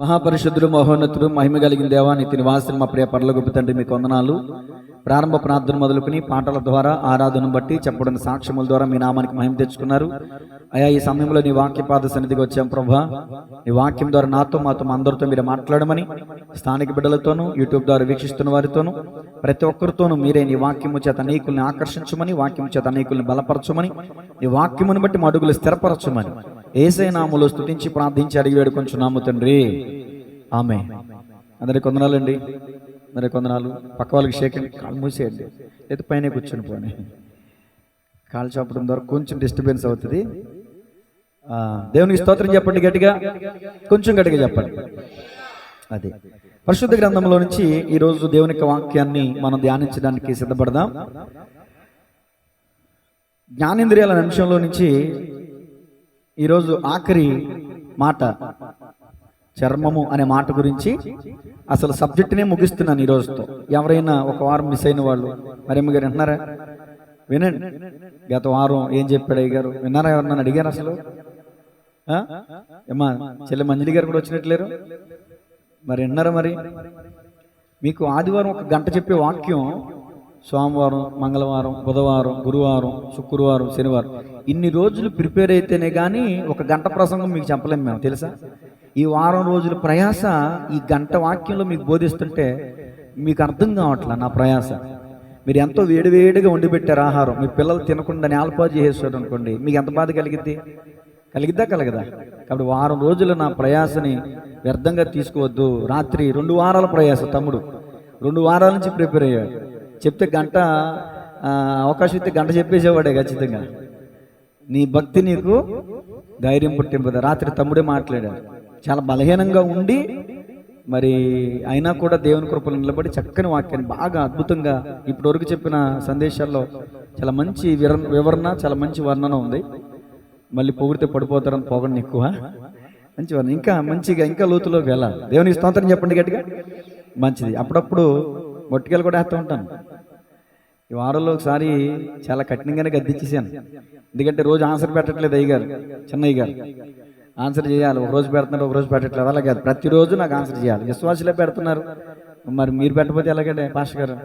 మహాపరిశుద్ధుడు మహోన్నతుడు మహిమ కలిగిన దేవా నీతి నివాసులు మా ప్రియ పరలోకపు తండ్రి మీకు వందనాలు. ప్రారంభ ప్రార్థన మొదలుకొని పాటల ద్వారా ఆరాధన బట్టి చెప్పబడిన సాక్ష్యముల ద్వారా మీ నామానికి మహిమ తెచ్చుకున్నారు. అయా ఈ సమయంలో నీ వాక్యపాద సన్నిధికి వచ్చాం ప్రభా. నీ వాక్యం ద్వారా నాతో మాతో అందరితో మీరు మాట్లాడమని, స్థానిక బిడ్డలతోనూ యూట్యూబ్ ద్వారా వీక్షిస్తున్న వారితోనూ ప్రతి ఒక్కరితోనూ మీరే నీ వాక్యము చేత అనేకుల్ని ఆకర్షించమని, వాక్యం చేత అనేకుల్ని బలపరచమని, నీ వాక్యమును బట్టి మా అడుగులు స్థిరపరచమని యేసయ్య నామములో స్తుతించి ప్రార్థించి అడిగి వేడుకొంచున్నాము తండ్రి, ఆమె. అందరికి వందనాలండి, అందరికి వందనాలు. పక్క వాళ్ళకి షేకండి, కాళ్ళు మూసేయండి, లేదా పైన కూర్చొని పోనీ. కాళ్ళు చాపడం ద్వారా కొంచెం డిస్టర్బెన్స్ అవుతుంది. దేవునికి స్తోత్రం చెప్పండి గట్టిగా, కొంచెం గట్టిగా చెప్పండి. అది పరిశుద్ధ గ్రంథంలో నుంచి ఈరోజు దేవుని యొక్క వాక్యాన్ని మనం ధ్యానించడానికి సిద్ధపడదాం. జ్ఞానేంద్రియాల అంశంలో నుంచి ఈరోజు ఆఖరి మాట చర్మము అనే మాట గురించి అసలు సబ్జెక్టునే ముగిస్తున్నాను ఈ రోజుతో. ఎవరైనా ఒక వారం మిస్ అయిన వాళ్ళు, మరేమ్మ గారు వింటున్నారా? వినండి, గత వారం ఏం చెప్పాడు అయ్య గారు విన్నారా? ఎవరన్నా అడిగారు అసలు? ఏమ్మా చెల్లె మంజలి గారు కూడా వచ్చినట్లేరు, మరి విన్నారా? మరి మీకు ఆదివారం ఒక గంట చెప్పే వాక్యం సోమవారం, మంగళవారం, బుధవారం, గురువారం, శుక్రవారం, శనివారం ఇన్ని రోజులు ప్రిపేర్ అయితేనే కానీ ఒక గంట ప్రసంగం మీకు చెప్పలేము మేము, తెలుసా? ఈ వారం రోజుల ప్రయాస ఈ గంట వాక్యంలో మీకు బోధిస్తుంటే మీకు అర్థం కావట్లా నా ప్రయాస. మీరు ఎంతో వేడివేడిగా వండి పెట్టారు ఆహారం, మీ పిల్లలు తినకుండా నేలపాటు చేసేసారు అనుకోండి, మీకు ఎంత బాధ కలిగిద్దా కలగదా? కాబట్టి వారం రోజులు నా ప్రయాసని వ్యర్థంగా తీసుకోవద్దు. రాత్రి 2 వారాల ప్రయాస తమ్ముడు 2 వారాల నుంచి ప్రిపేర్ అయ్యాడు. చెప్తే గంట అవకాశం ఇస్తే గంట చెప్పేసేవాడే ఖచ్చితంగా. నీ భక్తి నీకు ధైర్యం పుట్టింపదా. రాత్రి తమ్ముడే మాట్లాడాడు, చాలా బలహీనంగా ఉండి మరి అయినా కూడా దేవుని కృపలో నిలబడి చక్కని వాక్యాన్ని బాగా అద్భుతంగా ఇప్పటివరకు చెప్పిన సందేశాల్లో చాలా మంచి వివరణ, చాలా మంచి వర్ణన ఉంది. మళ్ళీ పొగిడితే పడిపోతారని పొగండి ఎక్కువ, మంచి వర్ణన, ఇంకా మంచిగా ఇంకా లోతులోకి వెళ్ళాలి. దేవునికి స్తోత్రం చెప్పండి గట్టిగా. మంచిది. అప్పుడప్పుడు మొట్టికలు కూడా వేస్తూ ఉంటాను. ఈ వారంలో ఒకసారి చాలా కఠినంగానే గద్దించేసాను, ఎందుకంటే రోజు ఆన్సర్ పెట్టట్లేదు అయ్యగారు, చిన్నయ్య గారు. ఆన్సర్ చేయాలి, ఒక రోజు పెడుతున్నారు, ఒక రోజు పెట్టట్లేదు, అలా కాదు, ప్రతిరోజు నాకు ఆన్సర్ చేయాలి. విశ్వాసులే పెడుతున్నారు, మరి మీరు పెట్టకపోతే ఎలాగంటే పాస్టర్ గారు.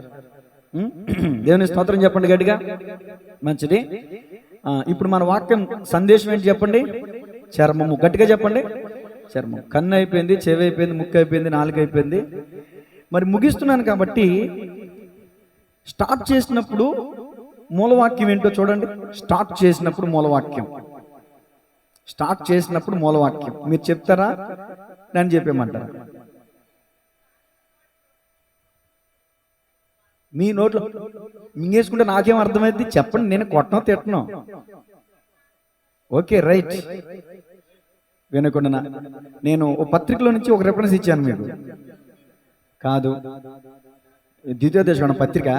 దేవుని స్తోత్రం చెప్పండి గట్టిగా. మంచిది. ఇప్పుడు మన వాక్యం సందేశం ఏంటి చెప్పండి? చర్మము. గట్టిగా చెప్పండి. చర్మం. కన్ను అయిపోయింది, చెవి అయిపోయింది, ముక్కు అయిపోయింది, నాలుక అయిపోయింది. మరి ముగిస్తున్నాను కాబట్టి స్టార్ట్ చేసినప్పుడు మూలవాక్యం ఏంటో చూడండి. స్టార్ట్ చేసినప్పుడు మూలవాక్యం మీరు చెప్తారా, నేను చెప్పేమంటారా? మీ నోట్లో మింగేసుకుంటే నాకేం అర్థమైంది చెప్పండి, నేను కొట్టనో తిట్టను. Okay right. వినకుండా నేను ఓ పత్రికలో నుంచి ఒక రెఫరెన్స్ ఇచ్చాను మీకు, కాదు ద్వితీయోపదేశకాండం పత్రిక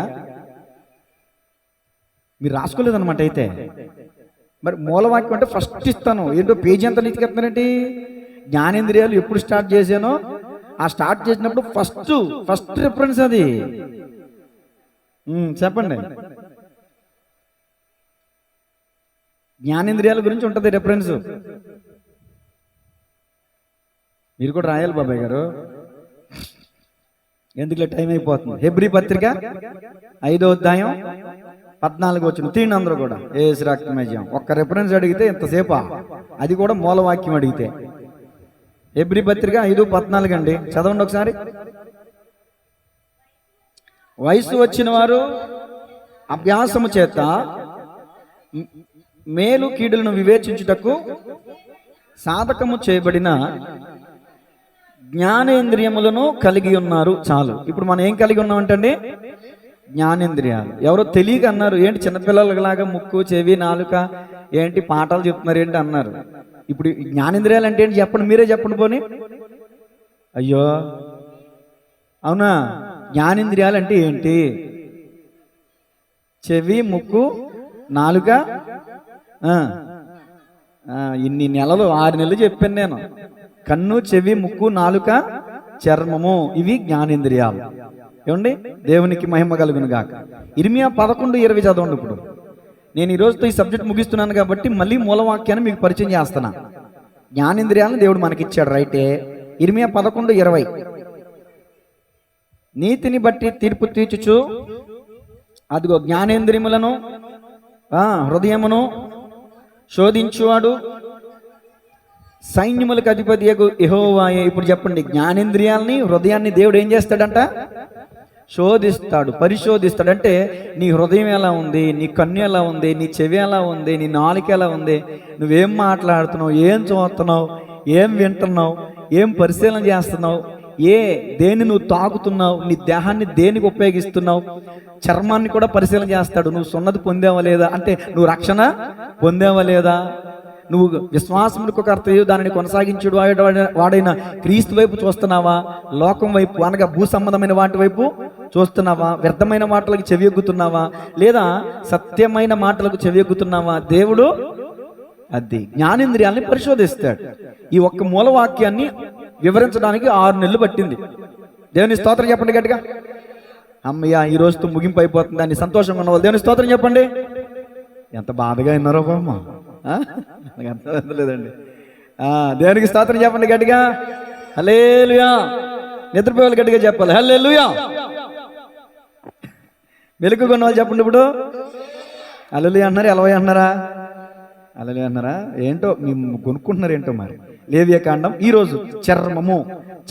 మీరు రాసుకోలేదన్నమాట. అయితే మరి మూలవాక్యం అంటే ఫస్ట్ ఇస్తాను. ఏంటో పేజీ అంతా నీతికెత్తున్నారంటే జ్ఞానేంద్రియాలు ఎప్పుడు స్టార్ట్ చేశానో ఆ స్టార్ట్ చేసినప్పుడు ఫస్ట్ రిఫరెన్స్ అది. చెప్పండి. జ్ఞానేంద్రియాల గురించి ఉంటుంది రిఫరెన్స్. మీరు కూడా రాయాలి బాబాయ్ గారు, ఎందుకులే టైం అయిపోతుంది. హెబ్రీ పత్రిక 5వ అధ్యాయం 14 వచ్చిన తీయండి అందరూ కూడా. ఏసు రక్తమేజం ఒక్క రిఫరెన్స్ అడిగితే ఇంతసేపా, అది కూడా మూలవాక్యం అడిగితే. హెబ్రీ పత్రిక 5:14 అండి, చదవండి ఒకసారి. వయసు వచ్చిన వారు అభ్యాసము చేత మేలు కీడులను వివేచించుటకు సాధకము చేయబడిన జ్ఞానేంద్రియములను కలిగి ఉన్నారు. చాలు. ఇప్పుడు మనం ఏం కలిగి ఉన్నామంటండి? జ్ఞానేంద్రియాలు. ఎవరో తెలియక అన్నారు, ఏంటి చిన్నపిల్లలలాగా ముక్కు, చెవి, నాలుక ఏంటి పాఠాలు చెప్తున్నారు ఏంటి అన్నారు. ఇప్పుడు జ్ఞానేంద్రియాలు అంటే ఏంటి చెప్పండి, మీరే చెప్పండి పోనీ. అయ్యో అవునా? జ్ఞానేంద్రియాలు అంటే ఏంటి? చెవి, ముక్కు, నాలుక. ఇన్ని నెలలు 6 నెలలు చెప్పాను నేను. కన్ను, చెవి, ముక్కు, నాలుక, చర్మము, ఇవి జ్ఞానేంద్రియాలు. ఏమండి? దేవునికి మహిమ కలుగును గాక. ఇర్మియా 11:20 చదవండి. ఇప్పుడు నేను ఈ రోజుతో ఈ సబ్జెక్ట్ ముగిస్తున్నాను కాబట్టి మళ్ళీ మూలవాక్యాన్ని మీకు పరిచయం చేస్తున్నా. జ్ఞానేంద్రియాలను దేవుడు మనకిచ్చాడు రైటే. ఇర్మియా 11:20 నీతిని బట్టి తీర్పు తీర్చుచు అదిగో జ్ఞానేంద్రియములను హృదయమును శోధించువాడు సైన్యములకు అధిపతి యెహోవాయే. ఇప్పుడు చెప్పండి, జ్ఞానేంద్రియాలని హృదయాన్ని దేవుడు ఏం చేస్తాడంట? శోధిస్తాడు, పరిశోధిస్తాడు. అంటే నీ హృదయం ఎలా ఉంది, నీ కన్ను ఎలా ఉంది, నీ చెవి ఎలా ఉంది, నీ నాలుక ఎలా ఉంది, నువ్వేం మాట్లాడుతున్నావు, ఏం చూస్తున్నావు, ఏం వింటున్నావు, ఏం పరిశీలన చేస్తున్నావు, దేన్ని నువ్వు తాకుతున్నావు, నీ దేహాన్ని దేనికి ఉపయోగిస్తున్నావు, చర్మాన్ని కూడా పరిశీలన చేస్తాడు. నువ్వు సున్నతి పొందావా లేదా, అంటే నువ్వు రక్షణ పొందావా లేదా, నువ్వు విశ్వాసములకు కర్తయు దానిని కొనసాగించుడు వాడైన క్రీస్తు వైపు చూస్తున్నావా, లోకం వైపు అనగా భూ సంబంధమైన వాటి వైపు చూస్తున్నావా, వ్యర్థమైన మాటలకు చెవియొగ్గుతున్నావా, లేదా సత్యమైన మాటలకు చెవియొగ్గుతున్నావా? దేవుడు అది జ్ఞానేంద్రియాల్ని పరిశోధిస్తాడు. ఈ ఒక్క మూలవాక్యాన్ని వివరించడానికి 6 నెలలు పట్టింది. దేవుని స్తోత్రం చెప్పండి గట్టిగా. అమ్మయ్య, ఈ రోజుతో ముగింపు అయిపోతుంది. దాన్ని సంతోషంగా ఉన్నవాళ్ళు దేవుని స్తోత్రం చెప్పండి. ఎంత బాధగా విన్నారో బామ్మ, నాకు అర్థం లేదండి. దేవునికి స్తోత్రం చెప్పండి గట్టిగా. హల్లెలూయా. నిద్రపోవాలి గట్టిగా చెప్పాలి హల్లెలూయా. మెలుకున్న వాళ్ళు చెప్పండి ఇప్పుడు. హల్లెలూయా అన్నారు, ఎలవై అన్నారా? హల్లెలూయా అన్నారా? ఏంటో మేము కొనుక్కుంటున్నారు ఏంటో మరి. లేవియాకాండం ఈరోజు చర్మము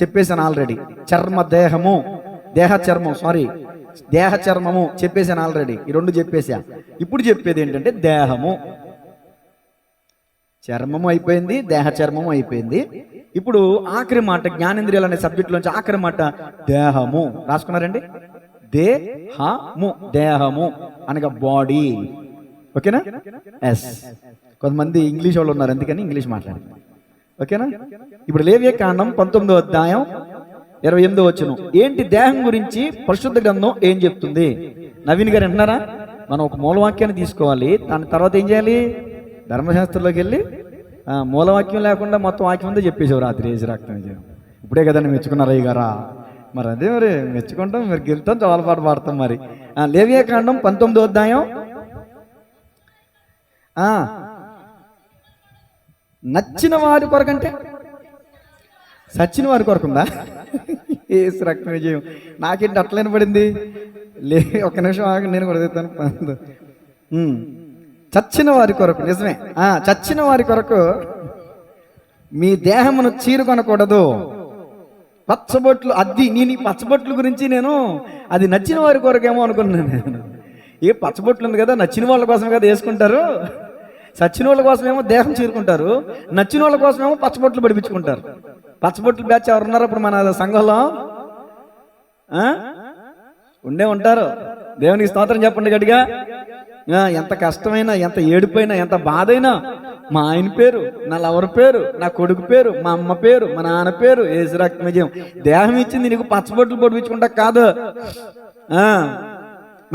చెప్పేశాను ఆల్రెడీ. దేహము దేహ చర్మము చెప్పేశాను ఆల్రెడీ. ఈ 2 చెప్పేశా. ఇప్పుడు చెప్పేది ఏంటంటే దేహము. చర్మము అయిపోయింది, దేహ చర్మము అయిపోయింది. ఇప్పుడు ఆఖరి మాట జ్ఞానేంద్రియాలు అనే సబ్జెక్ట్ లోంచి ఆఖరి మాట దేహము. రాసుకున్నారండి? దేహము. దేహము అనగా బాడీ. ఓకేనా? ఎస్. కొంతమంది ఇంగ్లీష్ వాళ్ళు ఉన్నారు, అందుకని ఇంగ్లీష్ మాట్లాడండి. ఓకేనా? ఇప్పుడు లేవియాకాండం 19వ అధ్యాయం 28వ వచనం. ఏంటి దేహం గురించి పరిశుద్ధ గ్రంథం ఏం చెప్తుంది? నవీన్ గారు అంటున్నారా? మనం ఒక మూలవాక్యాన్ని తీసుకోవాలి, దాని తర్వాత ఏం చేయాలి? ధర్మశాస్త్రంలోకి వెళ్ళి మూలవాక్యం లేకుండా మొత్తం వాక్యం ఉందో చెప్పేసావు రాత్రి ఏజ్ రక్తం విజయం. ఇప్పుడే కదండి మెచ్చుకున్నారు అయ్య గారా. మరి అదే మరి మెచ్చుకుంటాం, మరి గెలుతాం, చాలా పాట పాడతాం. మరి లేవియాకాండం 19వ అధ్యాయం నచ్చిన వారి కొరకంటే సచ్చిన వారి కొరకుందా? ఏసు రక్తం విజయం. నాకేంటి అట్లనే పడింది? ఒక్క నిమిషం ఆగి, నేను కూడా చెప్తాను. చచ్చిన వారి కొరకు, నిజమే, చచ్చిన వారి కొరకు మీ దేహమును చీరుకొనకూడదు. పచ్చబొట్లు, అది నేను ఈ పచ్చబొట్ల గురించి నేను అది నచ్చిన వారి కొరకేమో అనుకున్నాను నేను. ఏ పచ్చబొట్లు ఉంది కదా, నచ్చిన వాళ్ళ కోసం కదా వేసుకుంటారు. చచ్చిన వాళ్ళ కోసమేమో దేహం చీరుకుంటారు, నచ్చిన వాళ్ళ కోసమేమో పచ్చబొట్లు పడిపించుకుంటారు. పచ్చబొట్లు బ్యాచ్ ఎవరు ఉన్నారు ఇప్పుడు మన సంఘంలో? ఉండే ఉంటారు. దేవునికి స్తోత్రం చెప్పండి గట్టిగా. ఎంత కష్టమైనా, ఎంత ఏడుపైనా, ఎంత బాధైనా మా ఆయన పేరు, నా లవర్ పేరు, నా కొడుకు పేరు, మా అమ్మ పేరు, మా నాన్న పేరు, యేసు రక్తం విజయం. దేహం ఇచ్చింది నీకు పచ్చబొట్లు పొడిపించుకుంటా కాదు.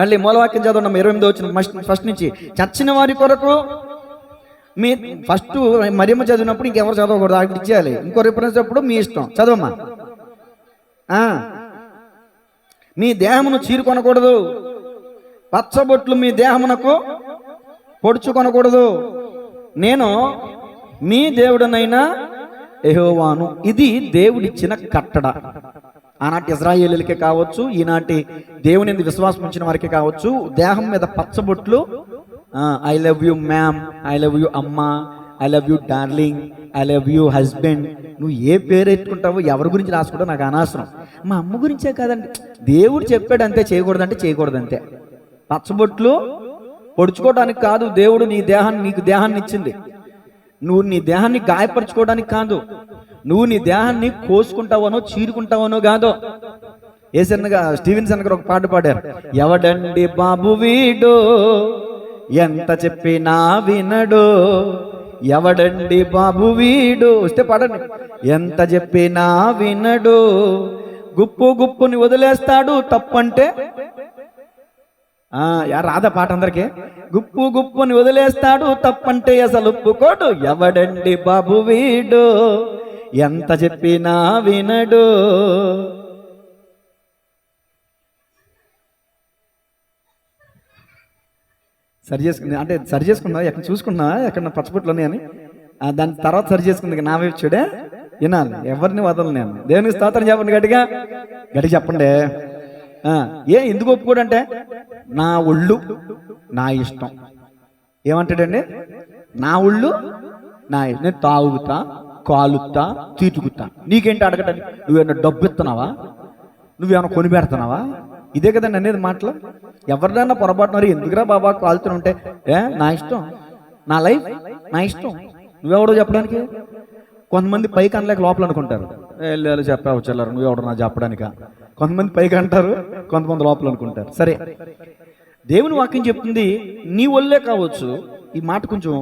మళ్ళీ మూలవాక్యం చదవండి 28వ వచనం ఫస్ట్ నుంచి. చచ్చిన వారి కొరకు మీ ఫస్ట్ మరియమ్మ చదివినప్పుడు ఇంకెవరు చదవకూడదు, అక్కడ ఇచ్చేయాలి. ఇంకో రిఫరెన్స్ అప్పుడు మీ ఇష్టం, చదవమ్మా. మీ దేహమును చీరుకొనకూడదు, పచ్చబొట్లు మీ దేహమునకు పొడుచుకొనకూడదు, నేను మీ దేవుడనైనా యెహోవాను. ఇది దేవుడిచ్చిన కట్టడ. ఆనాటి ఇజ్రాయేలీలకే కావచ్చు, ఈనాటి దేవుని యందు విశ్వాసం ఉంచిన వారికి కావచ్చు, దేహం మీద పచ్చబొట్లు, I love you ma'am, I love you అమ్మా, I love you darling, I love you husband. నువ్వు ఏ పేరు ఎత్తుకుంటావో, ఎవరి గురించి రాసుకుంటావు నాకు అనవసరం. మా అమ్మ గురించే కాదండి, దేవుడు చెప్పాడు అంతే, చేయకూడదంటే చేయకూడదు అంతే. పచ్చబొట్లు పొడుచుకోవడానికి కాదు, దేవుడు నీకు దేహాన్ని ఇచ్చింది. నువ్వు నీ దేహాన్ని గాయపరచుకోవడానికి కాదు, నువ్వు నీ దేహాన్ని కోసుకుంటావనో చీరుకుంటావనో కాదు. స్టీవెన్సన్ గారు ఒక పాట పాడారు, ఎవడండి బాబు వీడు ఎంత చెప్పినా వినడు, ఎవడండి బాబు వీడు, వస్తే పాడండి. ఎంత చెప్పినా వినడు, గుప్పుని వదిలేస్తాడు, తప్పంటే రాధా పాట అందరికి. గుప్పుని వదిలేస్తాడు, తప్పంటే అసలు ఒప్పుకోడు, ఎవడండి బాబు వీడు ఎంత చెప్పినా వినడు. సరి చేసుకున్నా ఎక్కడ చూసుకున్నా, ఎక్కడ పచ్చబొట్లు ఉన్నాయని, దాని తర్వాత సరి చేసుకుంది. నా వైపు చూడే వినాలి, ఎవరిని వదలను నేను. దేవునికి స్తోత్రం చెప్పండి గట్టిగా, గట్టిగా చెప్పండి. ఎందుకు ఒప్పుకోడంటే నా ఒళ్ళు నా ఇష్టం. ఏమంటాడండి? నా ఒళ్ళు నా ఇష్టం, నేను తాగుతా, కాలుతా, తీటుకుతా, నీకేంటి అడగటానికి? నువ్వేమన్నా డబ్బు ఇస్తున్నావా? నువ్వేమన్నా కొని పెడుతున్నావా? ఇదే కదండి అనేది మాటలు. ఎవరినైనా పొరపాటున్నారు, ఎందుకురా బాబా కాలుతుంటే, నా ఇష్టం, నా లైఫ్ నా ఇష్టం, నువ్వెవడో చెప్పడానికి. కొంతమంది పైకి అనలేక లోపల అనుకుంటారు, వెళ్ళి చెప్పావు చెల్లరు నువ్వెవడు నా చెప్పడానిక. కొంతమంది పైకి అంటారు, కొంతమంది లోపల అనుకుంటారు. సరే, దేవుని వాక్యం చెప్తుంది నీ ఒళ్ళే కావచ్చు. ఈ మాట కొంచెం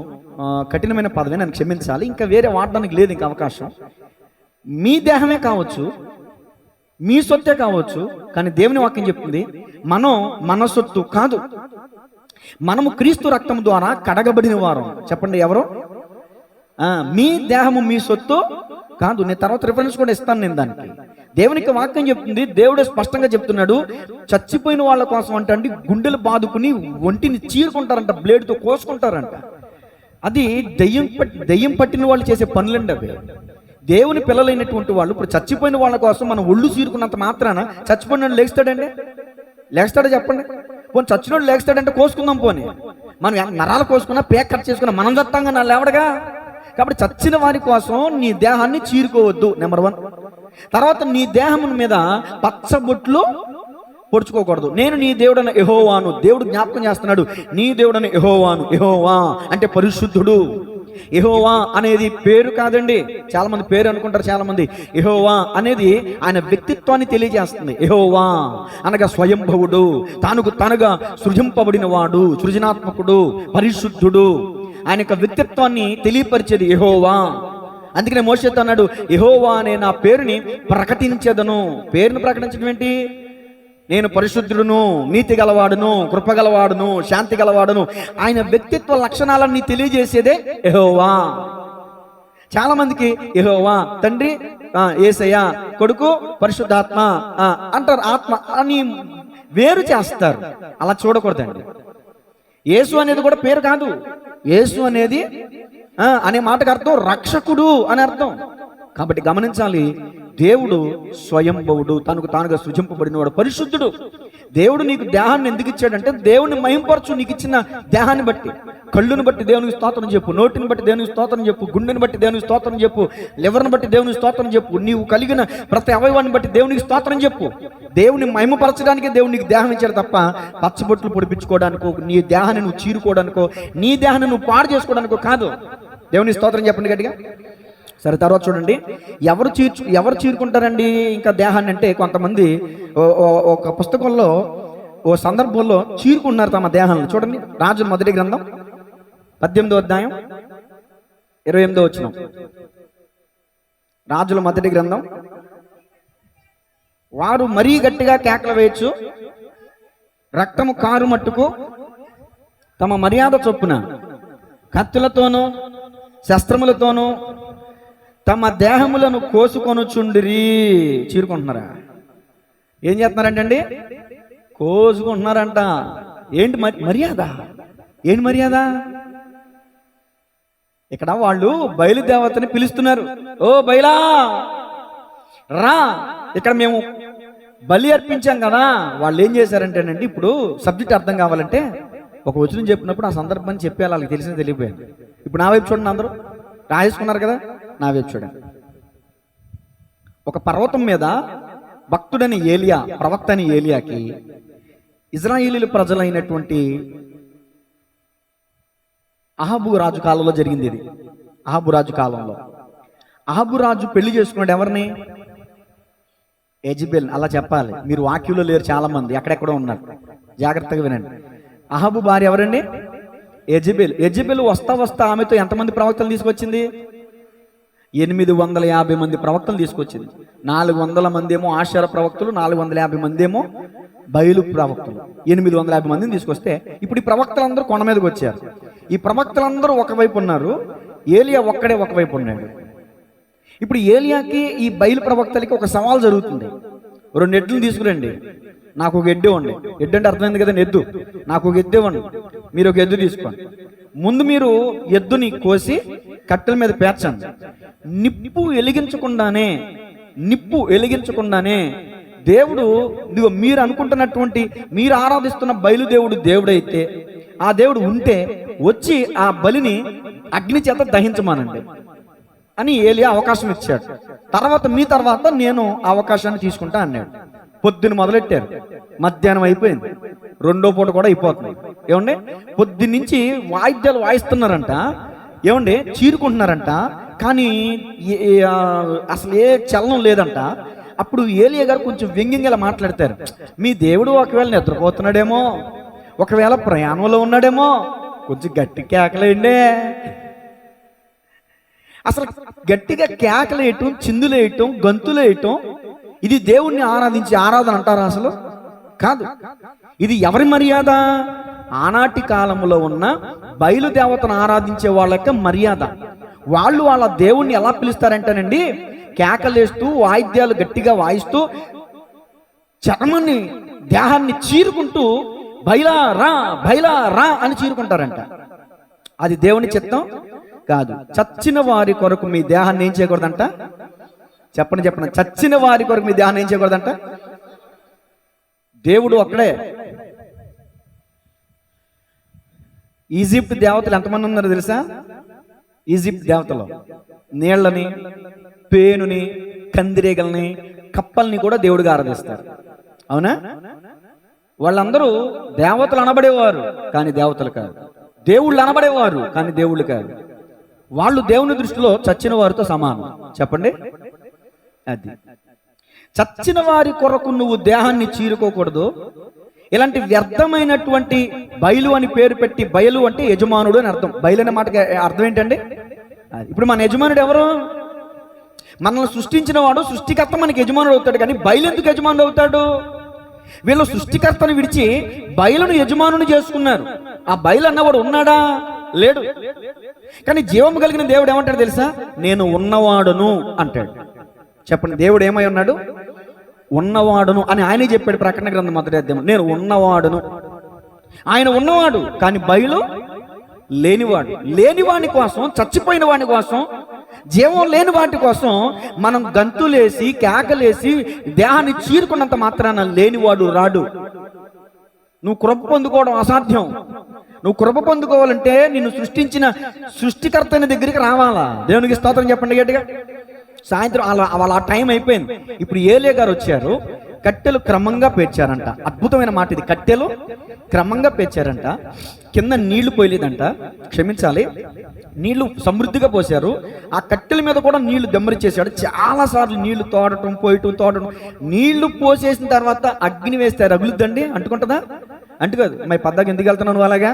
కఠినమైన పదమే, నన్ను క్షమించాలి, ఇంకా వేరే వాడడానికి లేదు ఇంకా అవకాశం. మీ దేహమే కావచ్చు, మీ సొత్తే కావచ్చు, కానీ దేవుని వాక్యం చెప్తుంది మనం మన సొత్తు కాదు, మనము క్రీస్తు రక్తం ద్వారా కడగబడిన వారం. చెప్పండి ఎవరు? మీ దేహము మీ సొత్తు కాదు. నేను తర్వాత రిఫరెన్స్ కూడా ఇస్తాను నేను దానికి. దేవునికి వాక్యం చెప్తుంది, దేవుడే స్పష్టంగా చెప్తున్నాడు, చచ్చిపోయిన వాళ్ళ కోసం అండి గుండెలు బాదుకుని ఒంటిని చీరుకుంటారంట, బ్లేడ్తో కోసుకుంటారంట. అది దెయ్యం పట్టిన వాళ్ళు చేసే పనులండి అవి. దేవుని పిల్లలైనటువంటి వాళ్ళు ఇప్పుడు చచ్చిపోయిన వాళ్ళ కోసం మనం ఒళ్ళు చీరుకున్నంత మాత్రాన చచ్చిపోయిన లేస్తాడండి? లేస్తాడా చెప్పండి? పోనీ చచ్చినోడు లేస్తాడంటే కోసుకుందాం. పోనీ మనం నరాలు కోసుకున్నా, పేక్ కట్ చేసుకున్నా, మనం చత్తాంగా నా లేవడగా. కాబట్టి చచ్చిన వారి కోసం నీ దేహాన్ని చీరుకోవద్దు, నెంబర్ 1. తర్వాత నీ దేహం మీద పచ్చబొట్లు పొడుచుకోకూడదు. నేను నీ దేవుడైన యెహోవాను. దేవుడు జ్ఞాపకం చేస్తున్నాడు, నీ దేవుడైన యెహోవాను. యెహోవా అంటే పరిశుద్ధుడు. యెహోవా అనేది పేరు కాదండి, చాలా మంది పేరు అనుకుంటారు చాలా మంది. యెహోవా అనేది ఆయన వ్యక్తిత్వాన్ని తెలియజేస్తుంది. యెహోవా అనగా స్వయంభవుడు, తనగా సృజింపబడిన వాడు, సృజనాత్మకుడు, పరిశుద్ధుడు. ఆయన యొక్క వ్యక్తిత్వాన్ని తెలియపరిచేది యెహోవా. అందుకనే మోషేతో అన్నాడు, యెహోవా అనే నా పేరుని ప్రకటించేదను. పేరును ప్రకటించడం ఏంటి? నేను పరిశుద్ధుడును, నీతి గలవాడును, కృపగలవాడును, శాంతి గలవాడును. ఆయన వ్యక్తిత్వ లక్షణాలన్నీ తెలియజేసేదే యెహోవా. చాలా మందికి యెహోవా తండ్రి, యేసయ్య కొడుకు, పరిశుద్ధాత్మ అంటారు, ఆత్మ అని వేరు చేస్తారు. అలా చూడకూడదండి. యేసు అనేది కూడా పేరు కాదు. యేసు అనేది అనే మాటకు అర్థం రక్షకుడు అని అర్థం. కాబట్టి గమనించాలి, దేవుడు స్వయంభవుడు, తానుగా సృజింపబడినవాడు, పరిశుద్ధుడు. దేవుడు నీకు దేహాన్ని ఎందుకు ఇచ్చాడంటే దేవుని మహింపరచు. నీకు ఇచ్చిన దేహాన్ని బట్టి, కళ్ళుని బట్టి దేవునికి స్తోత్రం చెప్పు, నోటిని బట్టి దేవునికి స్తోత్రం చెప్పు, గుండెని బట్టి దేవునికి స్తోత్రం చెప్పు, లివర్ని బట్టి దేవునికి స్తోత్రం చెప్పు, నీవు కలిగిన ప్రతి అవయవాన్ని బట్టి దేవునికి స్తోత్రం చెప్పు. దేవుని మహిమపరచడానికే దేవుడు నీకు దేహం ఇచ్చాడు తప్ప పచ్చబొట్లు పొడిపించుకోవడానికో, నీ దేహాన్ని నువ్వు చీరుకోవడానికో, నీ దేహాన్ని నువ్వు పాడు చేసుకోవడానికో కాదు. దేవునికి స్తోత్రం చెప్పండి గట్టిగా. సరే, తర్వాత చూడండి, ఎవరు చీరుకుంటారండి ఇంకా దేహాన్ని అంటే, కొంతమంది ఒక పుస్తకంలో ఓ సందర్భంలో చీరుకున్నారు తమ దేహాలను. చూడండి, రాజుల మొదటి గ్రంథం 18వ అధ్యాయం 28వ వచనం. రాజుల మొదటి గ్రంథం. వారు మరీ గట్టిగా కేకలు వేయచ్చు, రక్తము కారు మట్టుకు తమ మర్యాద చొప్పున కత్తులతోనూ శస్త్రములతోనూ తమ దేహములను కోసుకొనుచుండిరి. చీరుకుంటున్నారా? ఏం చేస్తున్నారంటండి? కోసుకుంటున్నారంట. ఏంటి మర్యాద? ఏంటి మర్యాద? ఇక్కడ వాళ్ళు బయలుదేవతని పిలుస్తున్నారు, ఓ బయలా రా, ఇక్కడ మేము బలి అర్పించాం కదా. వాళ్ళు ఏం చేశారంటేనండి, ఇప్పుడు సబ్జెక్ట్ అర్థం కావాలంటే ఒక వచనం చెప్పినప్పుడు ఆ సందర్భాన్ని చెప్పేయాలి, వాళ్ళకి తెలిసిన తెలియపోయింది. ఇప్పుడు నా వైపు చూడండి, అందరూ రాసేసుకున్నారు కదా, నా వైపు చూడండి. ఒక పర్వతం మీద భక్తుడని ఏలియా, ప్రవక్త అని ఏలియాకి ఇజ్రాయేలీల ప్రజలైనటువంటి అహాబు రాజు కాలంలో జరిగింది ఇది. అహాబు రాజు కాలంలో అహాబు రాజు పెళ్లి చేసుకున్నాడు ఎవరిని? యెజబెల్. అలా చెప్పాలి, మీరు వాక్యంలో లేరు చాలా మంది, ఎక్కడెక్కడో ఉన్నారు, జాగ్రత్తగా వినండి. అహాబు భార్య ఎవరండి? యెజబెల్. యెజబెల్ వస్తా ఆమెతో ఎంతమంది ప్రవక్తలు తీసుకొచ్చింది? 850 మంది ప్రవక్తలు తీసుకొచ్చింది. 400 మంది ఏమో ఆషార ప్రవక్తలు, 450 మంది ఏమో బయలు ప్రవక్తలు. 850 మందిని తీసుకొస్తే ఇప్పుడు ఈ ప్రవక్తలందరూ కొండ మీదకి వచ్చారు. ఈ ప్రవక్తలందరూ ఒకవైపు ఉన్నారు, ఏలియా ఒక్కడే ఒకవైపు ఉన్నాడు. ఇప్పుడు ఏలియాకి ఈ బయలు ప్రవక్తలకి ఒక సవాల్ జరుగుతుంది. 2 ఎడ్లను తీసుకురండి, నాకు ఒక ఎద్దు ఇవ్వండి. ఎద్దు అంటే అర్థమైంది కదా, ఎద్దు. నాకు ఒక ఎద్దు ఇవ్వండి, మీరు ఒక ఎద్దు తీసుకోండి. ముందు మీరు ఎద్దుని కోసి కట్టెల మీద పేర్చండి. నిప్పు వెలిగించకుండానే దేవుడు, ఇదిగో మీరు అనుకుంటున్నటువంటి, మీరు ఆరాధిస్తున్న బయలుదేవుడు దేవుడైతే, ఆ దేవుడు ఉంటే వచ్చి ఆ బలిని అగ్ని చేత దహించమానండి అని ఏలియా అవకాశం ఇచ్చాడు. తర్వాత నేను ఆ అవకాశాన్ని తీసుకుంటా అన్నాడు. పొద్దున్న మొదలెట్టారు, మధ్యాహ్నం అయిపోయింది, రెండో పూట కూడా అయిపోతుంది. ఏమండి, పొద్దున్నుంచి వాయిద్యాలు వాయిస్తున్నారంట, ఏమండి చీరుకుంటున్నారంట, కానీ అసలు ఏ చలనం లేదంట. అప్పుడు ఏలియా గారు కొంచెం వ్యంగ్యంగా మాట్లాడతారు, మీ దేవుడు ఒకవేళ నిద్రపోతున్నాడేమో, ఒకవేళ ప్రయాణంలో ఉన్నాడేమో, కొంచెం గట్టి కేకలేయండి. అసలు గట్టిగా కేకలేయటం, చిందులేయటం, గంతులేయటం ఇది దేవుణ్ణి ఆరాధించే ఆరాధన అంటారా? అసలు కాదు. ఇది ఎవరి మర్యాద? ఆనాటి కాలంలో ఉన్న బయలుదేవతను ఆరాధించే వాళ్ళ యొక్క మర్యాద. వాళ్ళు వాళ్ళ దేవుణ్ణి ఎలా పిలుస్తారంటేనండి, కేకలేస్తూ, వాయిద్యాలు గట్టిగా వాయిస్తూ, చర్మాన్ని, దేహాన్ని చీరుకుంటూ బయలా రా అని చీరుకుంటారంట. అది దేవుని చిత్తం కాదు. చచ్చిన వారి కొరకు మీ దేహాన్ని ఏం చేయకూడదంట? చెప్పండి. చచ్చిన వారి కొరకు మీ దేహాన్ని ఏం చేయకూడదంట? దేవుడు అక్కడే. ఈజిప్ట్ దేవతలు ఎంతమంది ఉన్నారు తెలుసా? ఈజిప్ట్ దేవతలు నీళ్లని, పేనుని, కందిరీగల్ని, కప్పల్ని కూడా దేవుడిగా ఆరాధిస్తారు. అవునా? వాళ్ళందరూ దేవతలు అనబడేవారు కానీ దేవతలు కాదు, దేవుళ్ళు అనబడేవారు కానీ దేవుళ్ళు కాదు. వాళ్ళు దేవుని దృష్టిలో చచ్చిన వారితో సమానం. చెప్పండి. అది చచ్చిన వారి కొరకు నువ్వు దేహాన్ని చీరుకోకూడదు. ఇలాంటి వ్యర్థమైనటువంటి బయలు అని పేరు పెట్టి, బయలు అంటే యజమానుడు అని అర్థం. బయలు అనే మాటకి అర్థం ఏంటండి? ఇప్పుడు మన యజమానుడు ఎవరు? మనల్ని సృష్టించిన వాడు, సృష్టికర్త మనకి యజమానుడు అవుతాడు. కానీ బయలు ఎందుకు యజమానుడు అవుతాడు? వీళ్ళు సృష్టికర్తను విడిచి బయలును యజమానుని చేసుకున్నారు. ఆ బయలు అన్నవాడు ఉన్నాడా? లేడు. కానీ జీవము కలిగిన దేవుడు ఏమంటాడు తెలుసా? నేను ఉన్నవాడును అంటాడు. చెప్పండి, దేవుడు ఏమై ఉన్నాడు? ఉన్నవాడును అని ఆయనే చెప్పాడు ప్రకటన గ్రంథం 1వ అధ్యాయం. నేను ఉన్నవాడును. ఆయన ఉన్నవాడు కానీ బయలు లేనివాడు. లేనివాని కోసం, చచ్చిపోయిన వాని కోసం, జీవం లేని వాటి కోసం మనం గంతులేసి, కేకలేసి, దేహాన్ని చీరుకున్నంత మాత్రాన లేనివాడు రాడు. నువ్వు కృప పొందుకోవడం అసాధ్యం. నువ్వు కృప పొందుకోవాలంటే నిన్ను సృష్టించిన సృష్టికర్తని దగ్గరికి రావాలా? దేవునికి స్తోత్రం చెప్పండి గట్టిగా. సాయంత్రం వాళ్ళ టైం అయిపోయింది. ఇప్పుడు ఏలియా గారు వచ్చారు. కట్టెలు క్రమంగా పేర్చారంట. అద్భుతమైన మాట ఇది. కట్టెలు క్రమంగా పేర్చారంట. కింద నీళ్లు పోయలేదంట, క్షమించాలి, నీళ్లు సమృద్ధిగా పోసారు. ఆ కట్టెల మీద కూడా నీళ్లు దెమ్మరిచేసాడు. చాలా సార్లు నీళ్లు తోడటం, తోడటం. నీళ్లు పోసేసిన తర్వాత అగ్ని వేస్తే రగులుద్దండి? అంటుకుంటుందా? అంటుకోదు. మరి పద్దాకి ఎందుకు వెళ్తున్నాను అలాగా?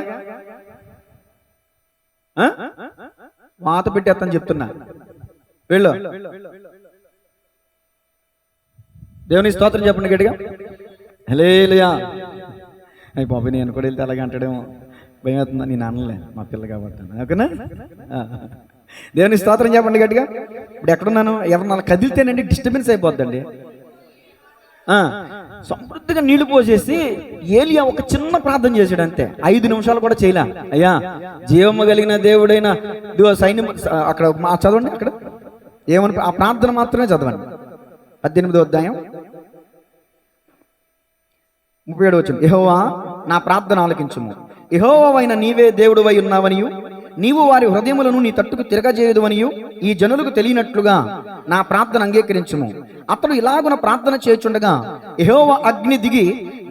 వాత పెట్టేస్తాను చెప్తున్నా. వెళ్ళు. దేవుని స్తోత్రం చెప్పండి గట్టిగా. హల్లెలూయా. అయ్యి బాబు, నేను కూడా వెళ్తే అలాగే అంటాడేమో, భయం అవుతుందా? నేను అనలే, మా పిల్ల కాబట్టి. ఓకేనా? దేవుని స్తోత్రం చెప్పండి గట్టిగా. ఇప్పుడు ఎక్కడున్నాను? ఎవరన్నా కదిలితేనండి డిస్టర్బెన్స్ అయిపోద్దండి. సమృద్ధిగా నీళ్లు పోసేసి ఏలియా ఒక చిన్న ప్రార్థన చేశాడు అంతే. 5 నిమిషాలు కూడా చేయలే. అయ్యా, జీవము కలిగిన దేవుడైన సైన్యం, అక్కడ చదవండి, అక్కడ ఏమని ఆ ప్రార్థన మాత్రమే చదవండి. 18వ అధ్యాయం 37వ వచనం. యెహోవా, నా ప్రార్థన ఆలకించుము. యెహోవావైన నీవే దేవుడువై ఉన్నావనియు, నీవు వారి హృదయములను నీ తట్టుకు తిరగజేయదువనియు ఈ జనులకు తెలియనట్లుగా నా ప్రార్థన అంగీకరించుము. అతడు ఇలాగున ప్రార్థన చేయుచుండగా యెహోవా అగ్ని దిగి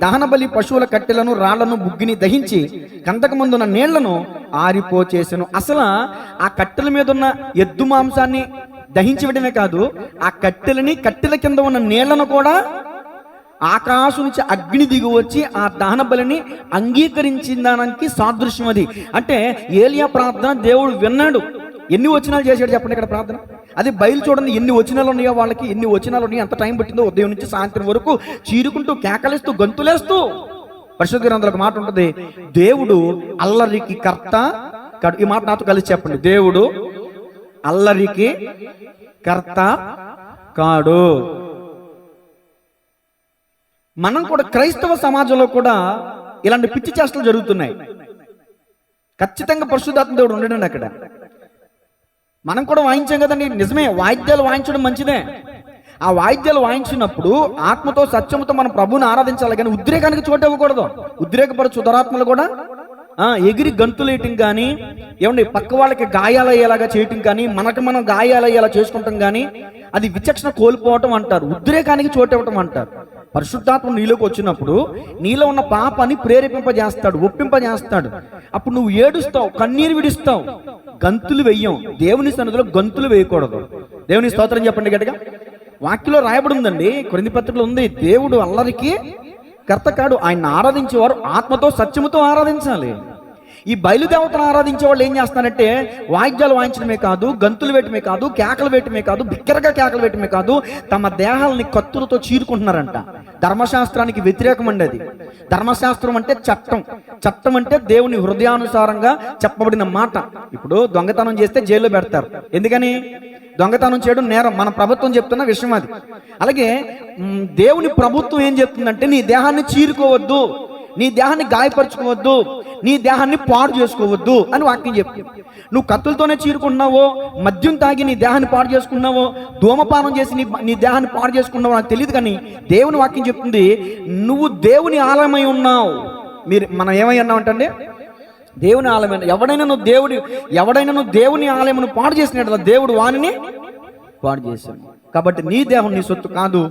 దహనబలి పశువుల కట్టెలను, రాళ్లను, బుగ్గిని దహించి కందకమందున్న నీళ్లను ఆరిపోచేసెను. అసలు ఆ కట్టెల మీద ఉన్న ఎద్దు మాంసాన్ని దహించడమే కాదు, ఆ కట్టెల కింద ఉన్న నీళ్లను కూడా ఆకాశం నుంచి అగ్ని దిగి వచ్చి ఆ దహన బలిని అంగీకరించిందానికి సాదృశ్యం అది. అంటే ఏలియా ప్రార్థన దేవుడు విన్నాడు. ఎన్ని వచనాలు చేశాడు చెప్పండి ఇక్కడ ప్రార్థన. అది బయలు చూడండి, ఎన్ని వచనాలు ఉన్నాయో వాళ్ళకి, ఎన్ని వచనాలు ఉన్నాయో, ఎంత టైం పట్టిందో ఉదయం నుంచి సాయంత్రం వరకు చీరుకుంటూ, కేకలేస్తూ, గంతులేస్తూ. పరిశుద్ధ గ్రంథంలో ఒక మాట ఉంటుంది, దేవుడు అల్లరికి కర్త కాడు. ఈ మాట నాతో కలిసి చెప్పండి. దేవుడు అల్లరికి కర్త కాడు. మనం కూడా క్రైస్తవ సమాజంలో కూడా ఇలాంటి పిచ్చి చేష్టలు జరుగుతున్నాయి. ఖచ్చితంగా పరిశుద్ధాత్మ దేవుడు ఉండడండి అక్కడ. మనం కూడా వాయించాం కదండి, నిజమే, వాయిద్యాలు వాయించడం మంచిదే. ఆ వాయిద్యాలు వాయించినప్పుడు ఆత్మతో సత్యముతో మనం ప్రభువుని ఆరాధించాలి, కానీ ఉద్రేకానికి చోటు ఇవ్వకూడదు. ఉద్రేకపరచు దురాత్మలు కూడా ఎగిరి గంతులేయటం కానీ, ఏమండి పక్క వాళ్ళకి గాయాలయ్యేలాగా చేయటం కానీ, మనకు మనం గాయాలయ్యేలా చేసుకుంటాం కానీ, అది విచక్షణ కోల్పోవటం అంటారు. ఉద్రేకానికి చోటు ఇవ్వటం అంటారు. పరిశుద్ధాత్మ నీలోకి వచ్చినప్పుడు నీలో ఉన్న పాపాన్ని ప్రేరేపింపజేస్తాడు, ఒప్పింపజేస్తాడు. అప్పుడు నువ్వు ఏడుస్తావు, కన్నీరు విడిస్తావు, గంతులు వెయ్యం. దేవుని సన్నిధిలో గంతులు వేయకూడదు. దేవుని స్తోత్రం చెప్పండి గట్టిగా. వాక్యంలో రాయబడి ఉందండి, కొరింథీ పత్రికలో ఉంది, దేవుడు అల్లరికి కర్త కాడు, ఆయన ఆరాధించేవారు ఆత్మతో సత్యముతో ఆరాధించాలి. ఈ బయలుదేవతను ఆరాధించే వాళ్ళు ఏం చేస్తారంటే వాయిద్యాలు వాయించడమే కాదు, గంతులు వేయటమే కాదు, కేకలు వేయటమే కాదు, బిక్కరగా కేకలు వేయటమే కాదు, తమ దేహాలని కత్తులతో చీరుకుంటున్నారంట. ధర్మశాస్త్రానికి వ్యతిరేకం అండి అది. ధర్మశాస్త్రం అంటే చట్టం, చట్టం అంటే దేవుని హృదయానుసారంగా చెప్పబడిన మాట. ఇప్పుడు దొంగతనం చేస్తే జైల్లో పెడతారు, ఎందుకని? దొంగతనం చేయడం నేరం, మన ప్రభుత్వం చెప్తున్న విషయం అది. అలాగే దేవుని ప్రభుత్వం ఏం చెప్తుందంటే నీ దేహాన్ని చీరుకోవద్దు, నీ దేహాన్ని గాయపరచుకోవద్దు, నీ దేహాన్ని పాడు చేసుకోవద్దు అని వాక్యం చెప్తుంది. నువ్వు కత్తులతోనే చీరుకుంటున్నావో, మద్యం తాగి నీ దేహాన్ని పాడు చేసుకున్నావో, ధూమపానం చేసి నీ దేహాన్ని పాడు చేసుకున్నావో నాకు తెలియదు, కానీ దేవుని వాక్యం చెప్తుంది నువ్వు దేవుని ఆలయమై ఉన్నావు. మనం ఏమై ఉన్నామంటే దేవుని ఆలయం. ఎవడైనా నువ్వు దేవుని ఆలయమును పాడు చేసినట్టు దేవుడు వానిని పాడు చేశాడు. కాబట్టి నీ దేహం నీ సొత్తు కాదు.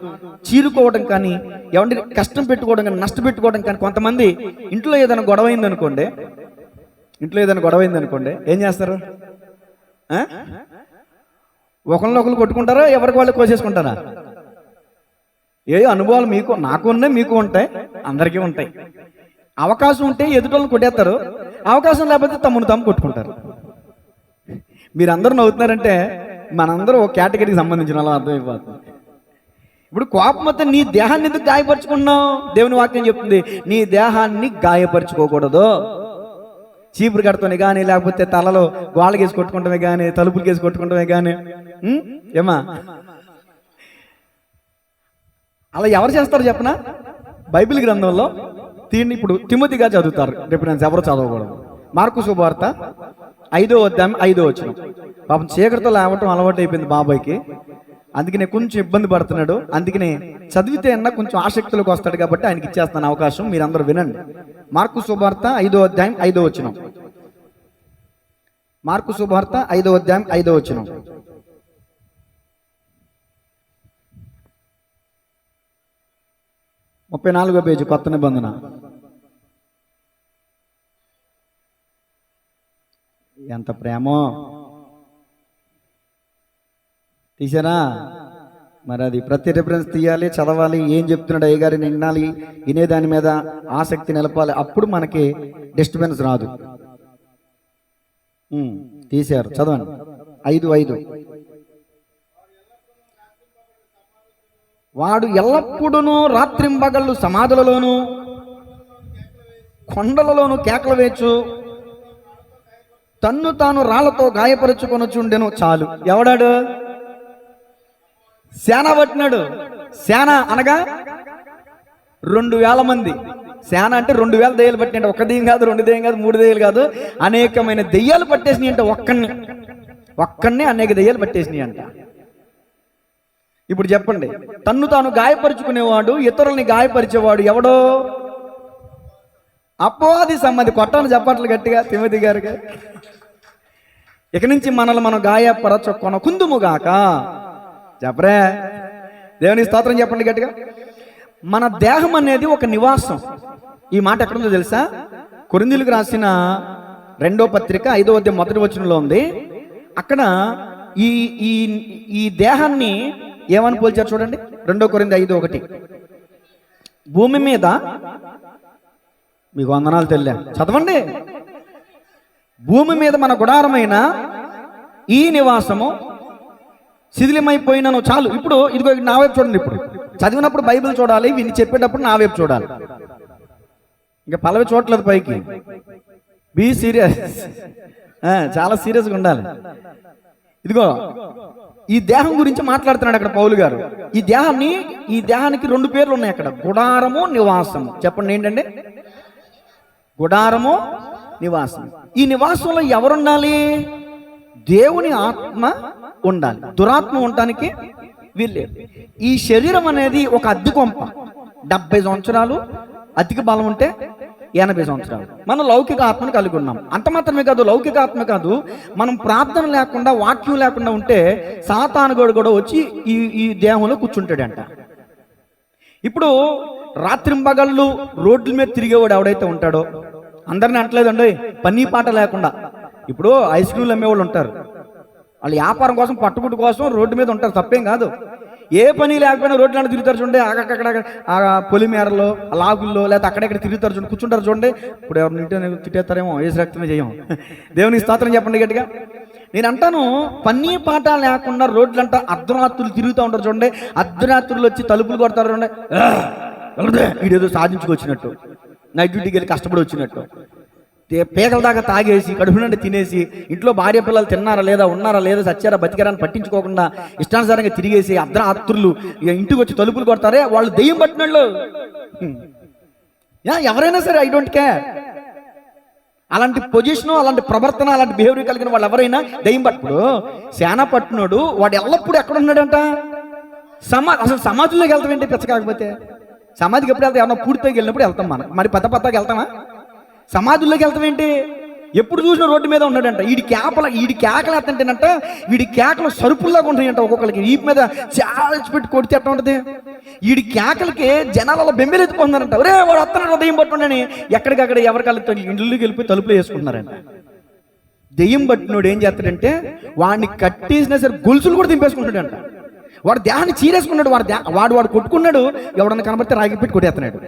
చీరుకోవడం కానీ, ఎవరి కష్టం పెట్టుకోవడం కానీ, నష్టపెట్టుకోవడం కానీ. కొంతమంది ఇంట్లో ఏదైనా గొడవ అయిందనుకోండి, ఏం చేస్తారు? ఒకరినొకరు కొట్టుకుంటారా, ఎవరికి వాళ్ళు కోసేసుకుంటారా? ఏ అనుభవాలు నాకు ఉన్నాయి, మీకు ఉంటాయి, అందరికీ ఉంటాయి. అవకాశం ఉంటే ఎదుటోళ్ళని కొట్టేస్తారు, అవకాశం లేకపోతే తమ్మును కొట్టుకుంటారు. మీరందరూ నవ్వుతున్నారంటే మనందరూ ఒక కేటగిరీకి సంబంధించిన వాళ్ళు అర్థమైపోతుంది. ఇప్పుడు కోపం మొత్తం నీ దేహాన్ని ఎందుకు గాయపరుచుకున్నావు? దేవుని వాక్యం చెప్తుంది నీ దేహాన్ని గాయపరుచుకోకూడదు. చీపురు కడతోనే కానీ, లేకపోతే తలలో గోళ్ళకేసి కొట్టుకుంటమే కానీ, తలుపులకేసి కొట్టుకుంటమే కానీ, ఏమా అలా ఎవరు చేస్తారు చెప్పనా? బైబిల్ గ్రంథంలో ఇప్పుడు తిమోతిగా చదువుతారు రిఫరెన్స్, ఎవరు చదవకూడదు. మార్కు శుభవార్త 5వ అధ్యాయం 5వ వచనం. పాపం చీకటితో లేవటం అలవాటు అయిపోయింది బాబాయ్కి, అందుకనే కొంచెం ఇబ్బంది పడుతున్నాడు. అందుకనే చదివితే అన్నా కొంచెం ఆసక్తిలోకి వస్తాడు, కాబట్టి ఆయనకి ఇచ్చేస్తాను అవకాశం. మీరందరూ వినండి. మార్కు శుభవార్త 5వ అధ్యాయం 5వ వచనం. మార్కు శుభవార్త 5వ అధ్యాయం 5వ వచనం. ముప్పై 34వ పేజీ, కొత్త నిబంధన. ఎంత ప్రేమో తీసారా? మరి అది ప్రతి రిఫరెన్స్ తీయాలి, చదవాలి, ఏం చెప్తున్నాడు అయ్యగారిని వినాలి, వినే దాని మీద ఆసక్తి నిలపాలి. అప్పుడు మనకి డిస్టర్బెన్స్ రాదు. తీశారు, చదవండి. 5:5. వాడు ఎల్లప్పుడూ రాత్రింబగళ్ళు సమాధులలోను కొండలలోను కేకలు వేయచ్చు, తన్ను తాను రాళ్లతో గాయపరుచుకొనుచుండెను. చాలు. ఎవడాడు? సేన పట్టినాడు. సేన అనగా 2000 మంది. సేన అంటే 2000 దెయ్యాలు పట్టినాడు. ఒక్క దెయ్యం కాదు, 2 దెయ్యం కాదు, 3 దెయ్యాలు కాదు, అనేకమైన దెయ్యాలు పట్టేసినాయి అంట. ఒక్కడిని అనేక దెయ్యాలు పట్టేసినాయి అంట. ఇప్పుడు చెప్పండి, తన్ను తాను గాయపరుచుకునేవాడు, ఇతరుల్ని గాయపరిచేవాడు ఎవడో? అపవాది సంబంధి. కొట్టాను చెప్పట్లు గట్టిగా తిమోతి గారికి. ఇక నుంచి మనల్ని మనం గాయపరచుకొనకుందుముగాక. చెప్పరే, దేవుని స్తోత్రం చెప్పండి గట్టిగా. మన దేహం అనేది ఒక నివాసం. ఈ మాట ఎక్కడుందో తెలుసా? కొరింథీయులకు రాసిన 2వ పత్రిక 5వ అధ్యాయం 1వ వచనంలో ఉంది. అక్కడ ఈ దేహాన్ని ఏమని పోల్చారు చూడండి. 2 కొరింథీ 5:1. భూమి మీద మీకు వందనాలు తెల్లా, చదవండి. భూమి మీద మన గుడారమైన ఈ నివాసము శిథిలమైపోయినను చాలు. ఇప్పుడు ఇదిగో నా వైపు చూడండి. ఇప్పుడు చదివినప్పుడు బైబిల్ చూడాలి, విని చెప్పేటప్పుడు నా వైపు చూడాలి. ఇంకా పలవి చూడలేదు పైకి. బీ సీరియస్, చాలా సీరియస్గా ఉండాలి. ఇదిగో ఈ దేహం గురించి మాట్లాడుతున్నాడు అక్కడ పౌలు గారు. ఈ దేహానికి 2 పేర్లు ఉన్నాయి అక్కడ, గుడారము, నివాసము. చెప్పండి ఏంటండి? గుడారము, నివాసం. ఈ నివాసంలో ఎవరుండాలి? దేవుని ఆత్మ ఉండాలి, దురాత్మ ఉండటానికి వీల్లేదు. ఈ శరీరం అనేది ఒక అద్దె కొంప. 70 సంవత్సరాలు అధిక బలం ఉంటే 80 సంవత్సరాలు. మనం లౌకిక ఆత్మను కలిగి ఉన్నాం. అంత మాత్రమే కాదు, లౌకిక ఆత్మ కాదు, మనం ప్రార్థన లేకుండా, వాక్యం లేకుండా ఉంటే సాతానుగోడు కూడా వచ్చి ఈ దేహంలో కూర్చుంటాడంట. ఇప్పుడు రాత్రింబగళ్ళు రోడ్ల మీద తిరిగేవాడు ఎవడైతే ఉంటాడో, అందరిని అంటలేదండి, పని పాట లేకుండా. ఇప్పుడు ఐస్ క్రీమ్లు అమ్మేవాళ్ళు ఉంటారు, వాళ్ళు వ్యాపారం కోసం, పట్టుబుట్టు కోసం రోడ్డు మీద ఉంటారు, తప్పేం కాదు. ఏ పని లేకపోయినా రోడ్లు తిరుగుతారు చూడండి, అక్కడక్కడ ఆ పొలిమేరలో, లాగుల్లో, లేకపోతే అక్కడెక్కడ తిరుగుతారు చూడండి, కూర్చుంటారు చూడండి. ఇప్పుడు ఎవరిని తిట్టేస్తారేమో, ఏసు రక్తమే చేయం. దేవునికి స్తోత్రం చెప్పండి గట్టిగా. నేను అంటాను, పని పాట లేకుండా రోడ్లంట అర్ధరాత్రులు తిరుగుతూ ఉంటారు చూడండి. అర్ధరాత్రులు వచ్చి తలుపులు కొడతారు చూడండి, వీడేదో సాధించుకొచ్చినట్టు, నైట్ డ్యూటీకి వెళ్ళి కష్టపడి వచ్చినట్టు, పేదల దాకా తాగేసి, కడుపు నుండి తినేసి, ఇంట్లో భార్య పిల్లలు తిన్నారా లేదా, ఉన్నారా లేదా, సచ్చారా బతికారా అని పట్టించుకోకుండా ఇష్టానుసారంగా తిరిగేసి అర్ధరాత్రులు ఇంటికి వచ్చి తలుపులు కొడతారే, వాళ్ళు దెయ్యం పట్టినోళ్ళు. ఎవరైనా సరే, ఐ డోంట్ కేర్. అలాంటి పొజిషను, అలాంటి ప్రవర్తన, అలాంటి బిహేవియర్ కలిగిన వాళ్ళు ఎవరైనా దెయ్యం పట్టుడు. సేన పట్టినోడు వాడు ఎల్లప్పుడు ఎక్కడ ఉన్నాడంట? అసలు సమాధిలోకి వెళ్తాం ఏంటి పిచ్చ కాకపోతే? సమాధికి ఎప్పుడు వెళ్తాం? ఏమన్నా పూర్తిగా వెళ్ళినప్పుడు వెళ్తాం మనం. మరి పత్తగా వెళ్తామా? సమాధుల్లోకి వెళ్తామేంటి? ఎప్పుడు చూసినా రోడ్డు మీద ఉన్నాడంట. వీడి కేకలు ఎత్తంటేనంట, వీడి కేకలు సరుపుల్లాగా ఉంటాయంట. ఒక్కొక్కరికి వీపు మీద చాలా పెట్టి కొడితే ఎట్లా ఉంటుంది? వీడి కేకలకి జనాలలో బెంబేలు ఎత్తుకుంటున్నారంట. ఒరే వాడు వస్తున్నాడు దెయ్యం పట్టుకోండి, ఎక్కడికక్కడ ఎవరికల్లా ఇండ్లకి వెళ్ళిపోయి తలుపులు వేసుకుంటున్నారంట. దెయ్యం పట్టినోడు ఏం చేస్తాడంటే, వాడిని కట్టేసినా సరే గొలుసులు కూడా దింపేసుకుంటాడంట. వాడు దేహాన్ని చీరేసుకున్నాడు, వాడు కొట్టుకున్నాడు, ఎవడన్నా కనబడితే రాగి పెట్టి కొట్టేస్తున్నాడు.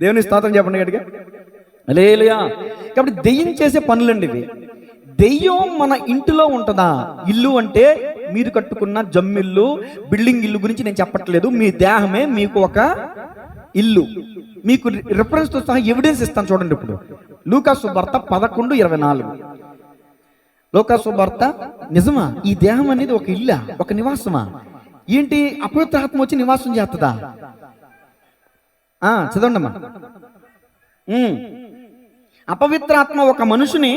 దేవుని స్తోత్రం చెప్పండి గట్టిగా, హల్లెలూయా. కాబట్టి దెయ్యం చేసే పనులండి ఇవి. దెయ్యం మన ఇంటిలో ఉంటుందా? ఇల్లు అంటే మీరు కట్టుకున్న జమ్మిల్లు, బిల్డింగ్ ఇల్లు గురించి నేను చెప్పట్లేదు. మీ దేహమే మీకు ఒక ఇల్లు. మీకు రిఫరెన్స్ తో సహా ఎవిడెన్స్ ఇస్తాను చూడండి. ఇప్పుడు లూకా సువార్త 11:24. లూకా సువార్త, నిజమా ఈ దేహం అనేది ఒక ఇల్లా, ఒక నివాసమా? ఏంటి అపవిత్ర ఆత్మ వచ్చి నివాసం చేస్తుందా? చదవండమ్మా. అపవిత్రాత్మ ఒక మనుషుని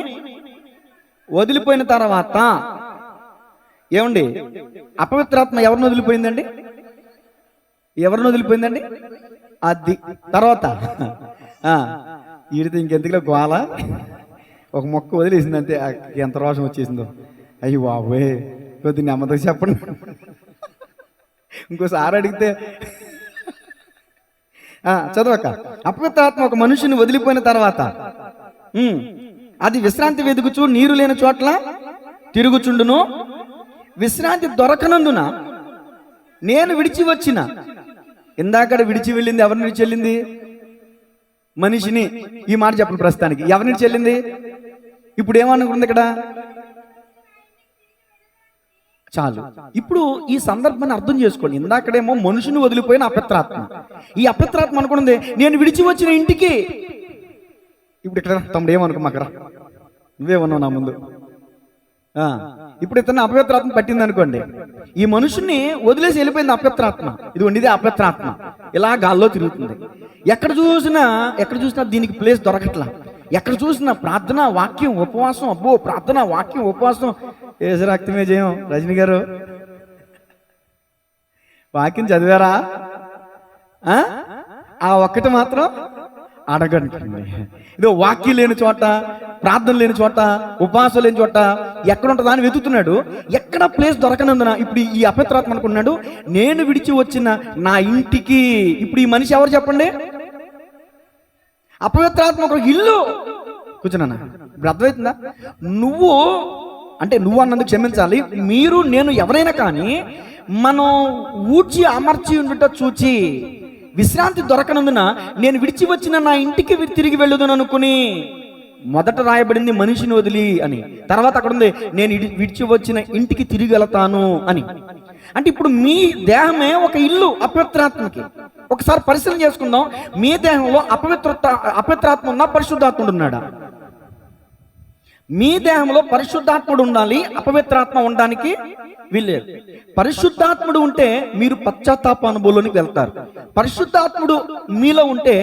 వదిలిపోయిన తర్వాత, ఏమండి అపవిత్రాత్మ ఎవరిని వదిలిపోయిందండి? ఎవరిని వదిలిపోయిందండి? అది తర్వాత ఈడితే ఇంకెందుకులో గోల, ఒక మొక్క వదిలేసింది అంతే. ఎంత రోషం వచ్చేసిందో, అయ్యి బాబోయ్, కొద్ది నెమ్మదిగా చెప్పండి. ఇంకోసారి అడిగితే చదవక. అపవిత్రాత్మ ఒక మనుషుని వదిలిపోయిన తర్వాత అది విశ్రాంతి వెతుకుచు నీరు లేని చోట్ల తిరుగుచుండును. విశ్రాంతి దొరకనందున నేను విడిచి వచ్చిన. ఇందాక విడిచి వెళ్ళింది ఎవరిని విడిచి వెళ్ళింది? మనిషిని. ఈ మాట చెప్పండి ప్రస్తుతానికి, ఎవరిని విడిచి వెళ్ళింది? ఇప్పుడు ఏమనుకుంది ఇక్కడ? చాలు. ఇప్పుడు ఈ సందర్భాన్ని అర్థం చేసుకోండి. ఇందాకడేమో మనుషుని వదిలిపోయిన అపవిత్రాత్మ, ఈ అపవిత్రాత్మ అనుకున్నది నేను విడిచి వచ్చిన ఇంటికి. ఇప్పుడు ఇక్కడ తమ్ముడు ఏమనుకోమాకరా, నువ్వే ఉన్నావు నా ముందు. ఇప్పుడు ఇతను అపవిత్రాత్మ పట్టింది అనుకోండి, ఈ మనుషుని వదిలేసి వెళ్ళిపోయింది అపవిత్రాత్మ. ఇదిగోండి, ఇదే అపవిత్రాత్మ. ఇలా గాల్లో తిరుగుతుంది. ఎక్కడ చూసినా దీనికి ప్లేస్ దొరకట్లా. ఎక్కడ చూసినా ప్రార్థన, వాక్యం, ఉపవాసం. అబ్బో, ప్రార్థన, వాక్యం, ఉపవాసం, ఏసు రక్తమే చేయం. రజనీ గారు వాక్యం చదివారా? ఆ ఒక్కటి మాత్రం అడగండి. ఇదో వాక్యం లేని చోట, ప్రార్థన లేని చోట, ఉపవాసం లేని చోట ఎక్కడ ఉంటుందా అని వెతుకుతున్నాడు. ఎక్కడ ప్లేస్ దొరకనందున ఇప్పుడు ఈ అపవిత్రాత్మ అనుకున్నాడు, నేను విడిచి వచ్చిన నా ఇంటికి. ఇప్పుడు ఈ మనిషి ఎవరు చెప్పండి? అపవిత్రాత్మ ఒక ఇల్లు. కూర్చున్నా, ఇప్పుడు అర్థమవుతుందా? నువ్వు అన్నందుకు క్షమించాలి. మీరు, నేను, ఎవరైనా కానీ మనం ఊడ్చి అమర్చి ఉండుట చూచి విశ్రాంతి దొరకనందున నేను విడిచి వచ్చిన నా ఇంటికి తిరిగి వెళ్ళుదును అనుకుని. మొదట రాయబడింది మనిషిని వదిలి అని, తర్వాత అక్కడ ఉంది నేను విడిచి వచ్చిన ఇంటికి తిరిగి వెళతాను అని. అంటే ఇప్పుడు మీ దేహమే ఒక ఇల్లు అపవిత్రాత్మకి. ఒకసారి పరిశీలన చేసుకుందాం. మీ దేహంలో అపవిత్రాత్మ ఉన్నా, పరిశుద్ధాత్ముడు ఉన్నాడా? మీ దేహంలో పరిశుద్ధాత్ముడు ఉండాలి, అపవిత్రాత్మ ఉండడానికి వీల్లేదు. పరిశుద్ధాత్ముడు ఉంటే మీరు పశ్చాత్తాప అనుభవంలోనికి వెళ్తారు. పరిశుద్ధాత్ముడు మీలో ఉంటే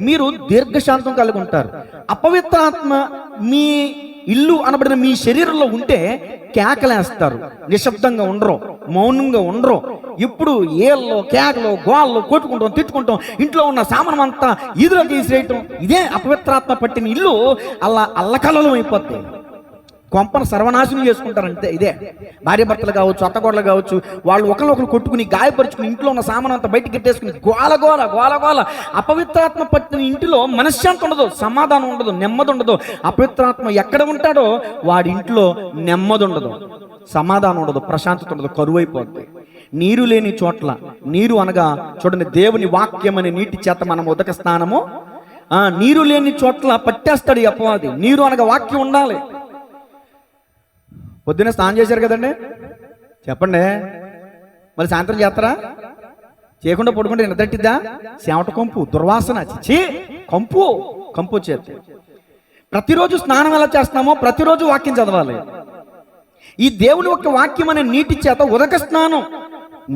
మీరు దీర్ఘశాంతం కలిగి ఉంటారు. అపవిత్రాత్మ మీ ఇల్లు అనబడిన మీ శరీరంలో ఉంటే కేకలేస్తారు, నిశ్శబ్దంగా ఉండరు, మౌనంగా ఉండరు. ఇప్పుడు ఏళ్ళలో కేకలో గోళ్ళలో కొట్టుకుంటాం, తిట్టుకుంటాం, ఇంట్లో ఉన్న సామానం అంతా ఈదులో తీసిరేయటం. ఇదే అపవిత్రాత్మ పట్టిన ఇల్లు అల్లకల్లోలం అయిపోతాయి. కొంపను సర్వనాశనం చేసుకుంటారు. అంతే. ఇదే భార్య భర్తలు కావచ్చు, అత్తగోడలు కావచ్చు, వాళ్ళు ఒకరినొకరు కొట్టుకుని గాయపరుచుకుని ఇంట్లో ఉన్న సామానం అంతా బయటికి గిట్టేసుకుని గోల. అపవిత్రాత్మ పట్టిన ఇంటిలో మనశ్శాంతి ఉండదు, సమాధానం ఉండదు, నెమ్మది ఉండదు. అపవిత్రాత్మ ఎక్కడ ఉంటాడో వాడి ఇంట్లో నెమ్మది ఉండదు, సమాధానం ఉండదు, ప్రశాంతత ఉండదు, కరువు అయిపోద్ది. నీరు లేని చోట్ల, నీరు అనగా చూడండి, దేవుని వాక్యం అనే నీటి చేత మనం ఉదక స్నానము, నీరు లేని చోట్ల పట్టేస్తాడు ఈ అపవాది. నీరు అనగా వాక్యం ఉండాలి. పొద్దున్నే స్నానం చేశారు కదండి, చెప్పండి, మరి సాయంత్రం చేస్తారా? చేయకుండా పడుకుంటే నిద్రట్టిద్దా? చెమట కంపు, దుర్వాసన, చిచి, కంపు వచ్చేది. ప్రతిరోజు స్నానం ఎలా చేస్తున్నామో ప్రతిరోజు వాక్యం చదవాలి. ఈ దేవుని యొక్క వాక్యం అనే నీటి చేత ఉదక స్నానం,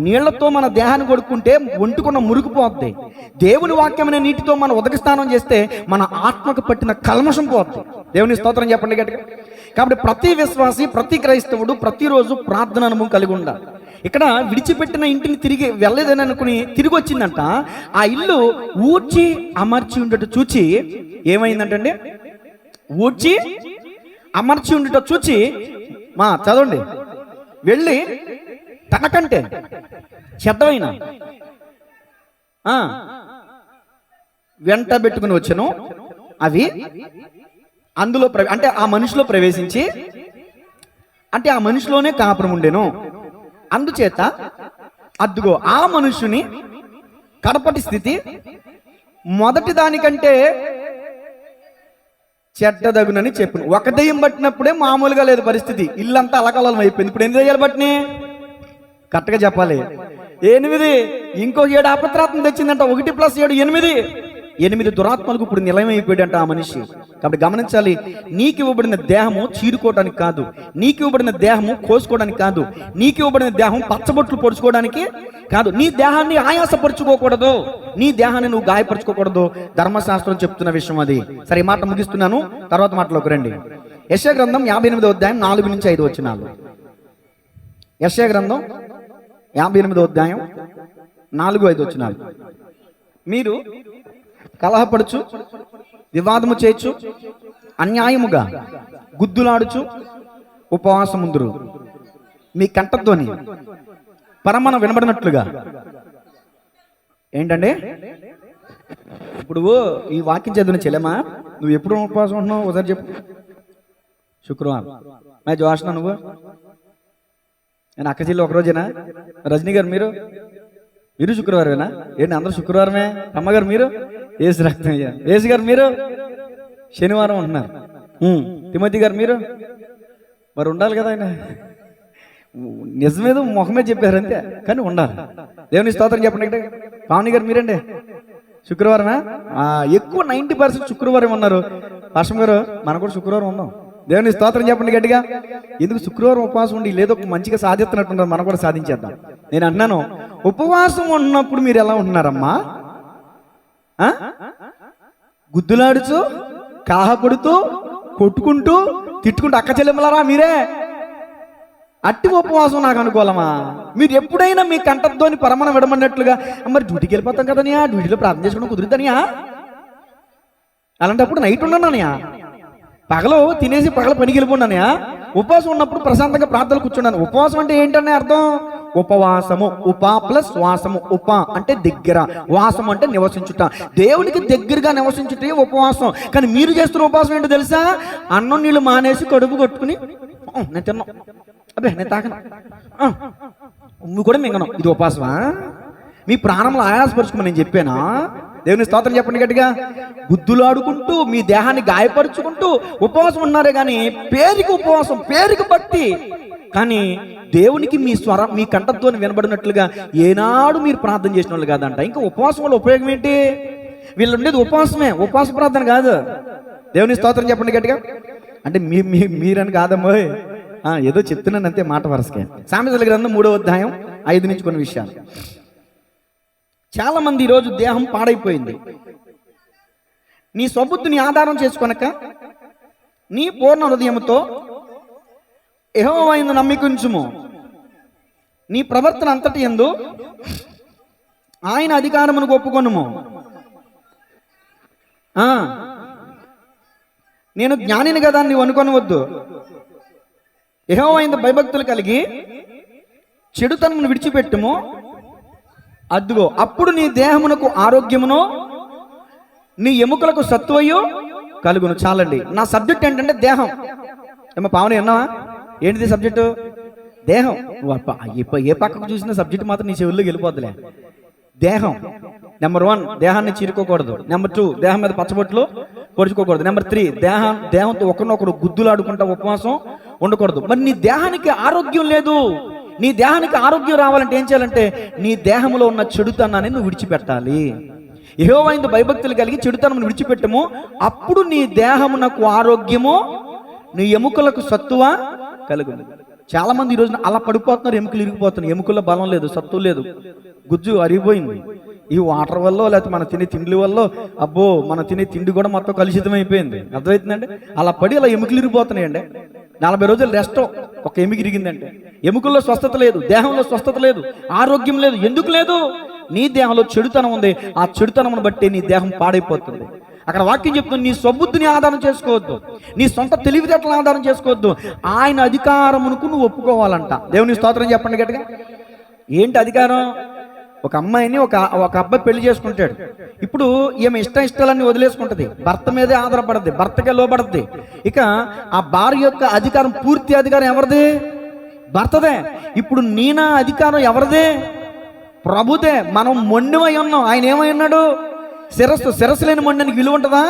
నీళ్లతో మన దేహాన్ని కొడుకుంటే ఒంటుకున్న మురికిపోద్ది. దేవుని వాక్యం అనే నీటితో మనం ఉదక స్నానం చేస్తే మన ఆత్మకు పట్టిన కల్మషం పోద్ది. దేవుని స్తోత్రం చెప్పండి గట్టిగా. కాబట్టి ప్రతి విశ్వాసి, ప్రతి క్రైస్తవుడు ప్రతిరోజు ప్రార్థన అనుభవం కలిగి ఉండాలి. ఇక్కడ విడిచిపెట్టిన ఇంటిని తిరిగి వెళ్ళలేదని అనుకుని తిరిగి వచ్చిందంట. ఆ ఇల్లు ఊడ్చి అమర్చి ఉండట చూచి ఏమైందంటే, ఊడ్చి అమర్చి ఉండట చూచి, చదవండి, వెళ్ళి తనకంటే చెడ్డమైన వెంట పెట్టుకుని వచ్చాను. అవి అందులో అంటే ఆ మనిషిలో ప్రవేశించి, అంటే ఆ మనిషిలోనే కాపురం ఉండేను. అందుచేత అద్దుగో ఆ మనుషుని కడపటి స్థితి మొదటి దానికంటే చెడ్డదగునని చెప్పును. ఒక దెయ్యం పట్టినప్పుడే మామూలుగా లేదు పరిస్థితి, ఇల్లంతా అలకలం అయిపోయింది. ఇప్పుడు ఎన్ని దెయ్యాలు పట్టినాయి? కరెక్ట్గా చెప్పాలి, 8. ఇంకో 7 అపవిత్రాత్మ తెచ్చిందంట. 1+7 8 దురాత్మలకు ఇప్పుడు నిలయమైపోయాడంట ఆ మనిషి. కాబట్టి గమనించాలి, నీకు ఇవ్వబడిన దేహము చీరుకోవడానికి కాదు, నీకు ఇవ్వబడిన దేహము కోసుకోవడానికి కాదు, నీకు ఇవ్వబడిన దేహం పచ్చబొట్లు పొడుచుకోవడానికి కాదు. నీ దేహాన్ని ఆయాసపరుచుకోకూడదు, నీ దేహాన్ని నువ్వు గాయపరుచుకోకూడదు. ధర్మశాస్త్రం చెప్తున్న విషయం అది. సరే, ఈ మాట ముగిస్తున్నాను, తర్వాత మాటలోకి రండి. యెషయా గ్రంథం 58వ అధ్యాయం 4 నుంచి 5 వచనాలు. యెషయా గ్రంథం 58వ అధ్యాయం 4-5 వచనాలు. మీరు కలహపడుచు, వివాదము చేయొచ్చు, అన్యాయముగా గుద్దులాడుచు ఉపవాసముందురు, మీ కంఠధ్వని పరమన వినబడినట్లుగా. ఏంటంటే, ఇప్పుడు ఈ వాక్యం చదివిన చెల్లెమా, నువ్వు ఎప్పుడు ఉపవాసం ఉంటున్నావు ఒకసారి చెప్పు. శుక్రవారం. నా జోష్న, నువ్వు? నేను అక్క చెల్లి ఒకరోజేనా? రజనీ గారు మీరు శుక్రవారమేనా? ఏంటి అందరూ శుక్రవారమే? అమ్మగారు మీరు? ఏసు రక్తయ్య. ఏసు గారు మీరు శనివారం ఉంటున్నారు. తిమోతి గారు మీరు మరి ఉండాలి కదా. ఆయన నిజమేదో ముఖమే చెప్పారు అంతే, కానీ ఉండాలి. దేవుని స్తోత్రం చెప్పండి. పావని గారు మీరండి శుక్రవారమా? ఎక్కువ 90% శుక్రవారం ఉన్నారు. వర్షం గారు మనం కూడా శుక్రవారం ఉన్నాం. దేవుని స్తోత్రం చెప్పండి గట్టిగా. ఎందుకు శుక్రవారం ఉపవాసం ఉండి లేదో మంచిగా సాధిస్తున్నట్టున్నారు, మనం కూడా సాధించేద్దాం. నేను అన్నాను, ఉపవాసం ఉన్నప్పుడు మీరు ఎలా ఉంటున్నారమ్మా? గుద్దులాడుచు, కాహపడుతూ, కొట్టుకుంటూ, తిట్టుకుంటూ అక్క చెల్లెమ్మలారా మీరే. అట్టి ఉపవాసం నాకు అనుకూలమా? మీరు ఎప్పుడైనా మీ కంఠధ్వని పరమన విడమన్నట్లుగా, మరి డ్యూటీకి వెళ్ళిపోతాం కదనియా, డ్యూటీలో ప్రార్థన చేసుకోవడం కుదురుద్దనియా, అలాంటప్పుడు నైట్ ఉన్నాననియా, పగలు తినేసి పగల పనికి వెళ్ళిపోన్నానయా, ఉపవాసం ఉన్నప్పుడు ప్రశాంతంగా ప్రార్థనలు కూర్చున్నాను. ఉపవాసం అంటే ఏంటనే అర్థం? ఉపవాసము, ఉప+వాసము. ఉప అంటే దగ్గర, వాసం అంటే నివసించుట. దేవునికి దగ్గరగా నివసించుటే ఉపవాసం. కానీ మీరు చేస్తున్న ఉపవాసం ఏంటో తెలుసా? అన్నం నీళ్ళు మానేసి కడుపు కొట్టుకుని, నేను తిన్నాం, అబ్బే నేను తాకను, నువ్వు కూడా మింగను, ఇది ఉపవాసమా? మీ ప్రాణంలో ఆయాసపరుచుకుని నేను చెప్పానా? దేవుని స్తోత్రం చెప్పండి గట్టిగా. గుద్దులాడుకుంటూ మీ దేహాన్ని గాయపరుచుకుంటూ ఉపవాసం ఉన్నారే కానీ పేరుకి ఉపవాసం, పేరుకి భక్తి, కానీ దేవునికి మీ స్వరం, మీ కంఠధ్వని వినబడినట్లుగా ఏనాడు మీరు ప్రార్థన చేసిన వాళ్ళు కాదంట. ఇంకా ఉపవాసం వల్ల ఉపయోగం ఏంటి? వీళ్ళు ఉండేది ఉపవాసమే, ఉపవాస ప్రార్థన కాదు. దేవుని స్తోత్రం చెప్పండి గట్టిగా. అంటే మీరని కాదమ్మో, ఏదో చెప్తున్నాను అంతే, మాట వరసకే. సామెతల గ్రంథం 3వ అధ్యాయం 5 నుంచి కొన్ని విషయాలు. చాలా మంది ఈరోజు దేహం పాడైపోయింది. నీ స్వబుద్ధిని ఆధారం చేసుకొనక నీ పూర్ణ హృదయముతో యెహోవా యందు నమ్మికుంచుము. నీ ప్రవర్తన అంతటి యందు ఆయన అధికారమును ఒప్పుకొనుము. నేను జ్ఞానిని కదా నీవు అనుకొనవద్దు. యెహోవా యందు భయభక్తులు కలిగి చెడుతనమును విడిచిపెట్టుము. అద్దుగో అప్పుడు నీ దేహమునకు ఆరోగ్యమును నీ ఎముకలకు సత్వయు కలుగును. చాలండి. నా సబ్జెక్ట్ ఏంటంటే దేహం. ఏమో పావని అన్నావా? ఏంటిది సబ్జెక్టు? దేహం. నువ్వు ఏ పక్కకు చూసిన సబ్జెక్ట్ మాత్రం నీ చెవుల్లోకి వెళ్ళిపోద్దులే. దేహం నెంబర్ 1, దేహాన్ని చీరుకోకూడదు. నెంబర్ 2, దేహం మీద పచ్చబొట్లు పొడుచుకోకూడదు. నెంబర్ 3, దేహంతో ఒకరినొకరు గుద్దులాడుకుంటా ఉపవాసం ఉండకూడదు. మరి నీ దేహానికి ఆరోగ్యం లేదు. నీ దేహానికి ఆరోగ్యం రావాలంటే ఏం చేయాలంటే నీ దేహంలో ఉన్న చెడుతనాన్ని నువ్వు విడిచిపెట్టాలి. యెహోవా యందు భయభక్తులు కలిగి చెడుతనమును విడిచిపెట్టము. అప్పుడు నీ దేహమునకు ఆరోగ్యము, నీ ఎముకలకు సత్తువ కలుగును. చాలా మంది ఈరోజు అలా పడిపోతున్నారు. ఎముకలు ఇరిగిపోతున్నాయి. ఎముకల్లో బలం లేదు, సత్తు లేదు, గుజ్జు అరిగిపోయింది. ఈ వాటర్ వల్ల లేకపోతే మన తినే తిండి వల్ల, అబ్బో మన తినే తిండి కూడా మొత్తం కలుషితం అయిపోయింది. అర్థమవుతుందండి? అలా పడి అలా ఎముకలు ఇరిగిపోతున్నాయండి. 40 రోజులు రెస్ట్, ఒక ఎముక ఇరిగిందంటే. ఎముకల్లో స్వస్థత లేదు, దేహంలో స్వస్థత లేదు, ఆరోగ్యం లేదు. ఎందుకు లేదు? నీ దేహంలో చెడుతనం ఉంది. ఆ చెడుతనమును బట్టి నీ దేహం పాడైపోతుంది. అక్కడ వాక్యం చెప్తుంది, నీ స్వబుద్ధిని ఆధారం చేసుకోవద్దు, నీ సొంత తెలివితేటలను ఆధారం చేసుకోవద్దు. ఆయన అధికారమునకు నువ్వు ఒప్పుకోవాలంట. దేవుని స్తోత్రం చెప్పండి గట్టిగా. ఏంటి అధికారం? ఒక అమ్మాయిని ఒక అబ్బాయి పెళ్లి చేసుకుంటాడు. ఇప్పుడు ఈమె ఇష్టాలన్నీ వదిలేసుకుంటది, భర్త మీదే ఆధారపడద్ది, భర్తకే లోబడద్ది. ఇక ఆ భార్య యొక్క అధికారం, పూర్తి అధికారం ఎవరిది? భర్తదే. ఇప్పుడు నీనా అధికారం ఎవరిదే? ప్రభుదే. మనం మొండిమై ఉన్నాం. ఆయన ఏమై ఉన్నాడు? శిరస్సు లేని మొండానికి విలువ ఉంటుందా?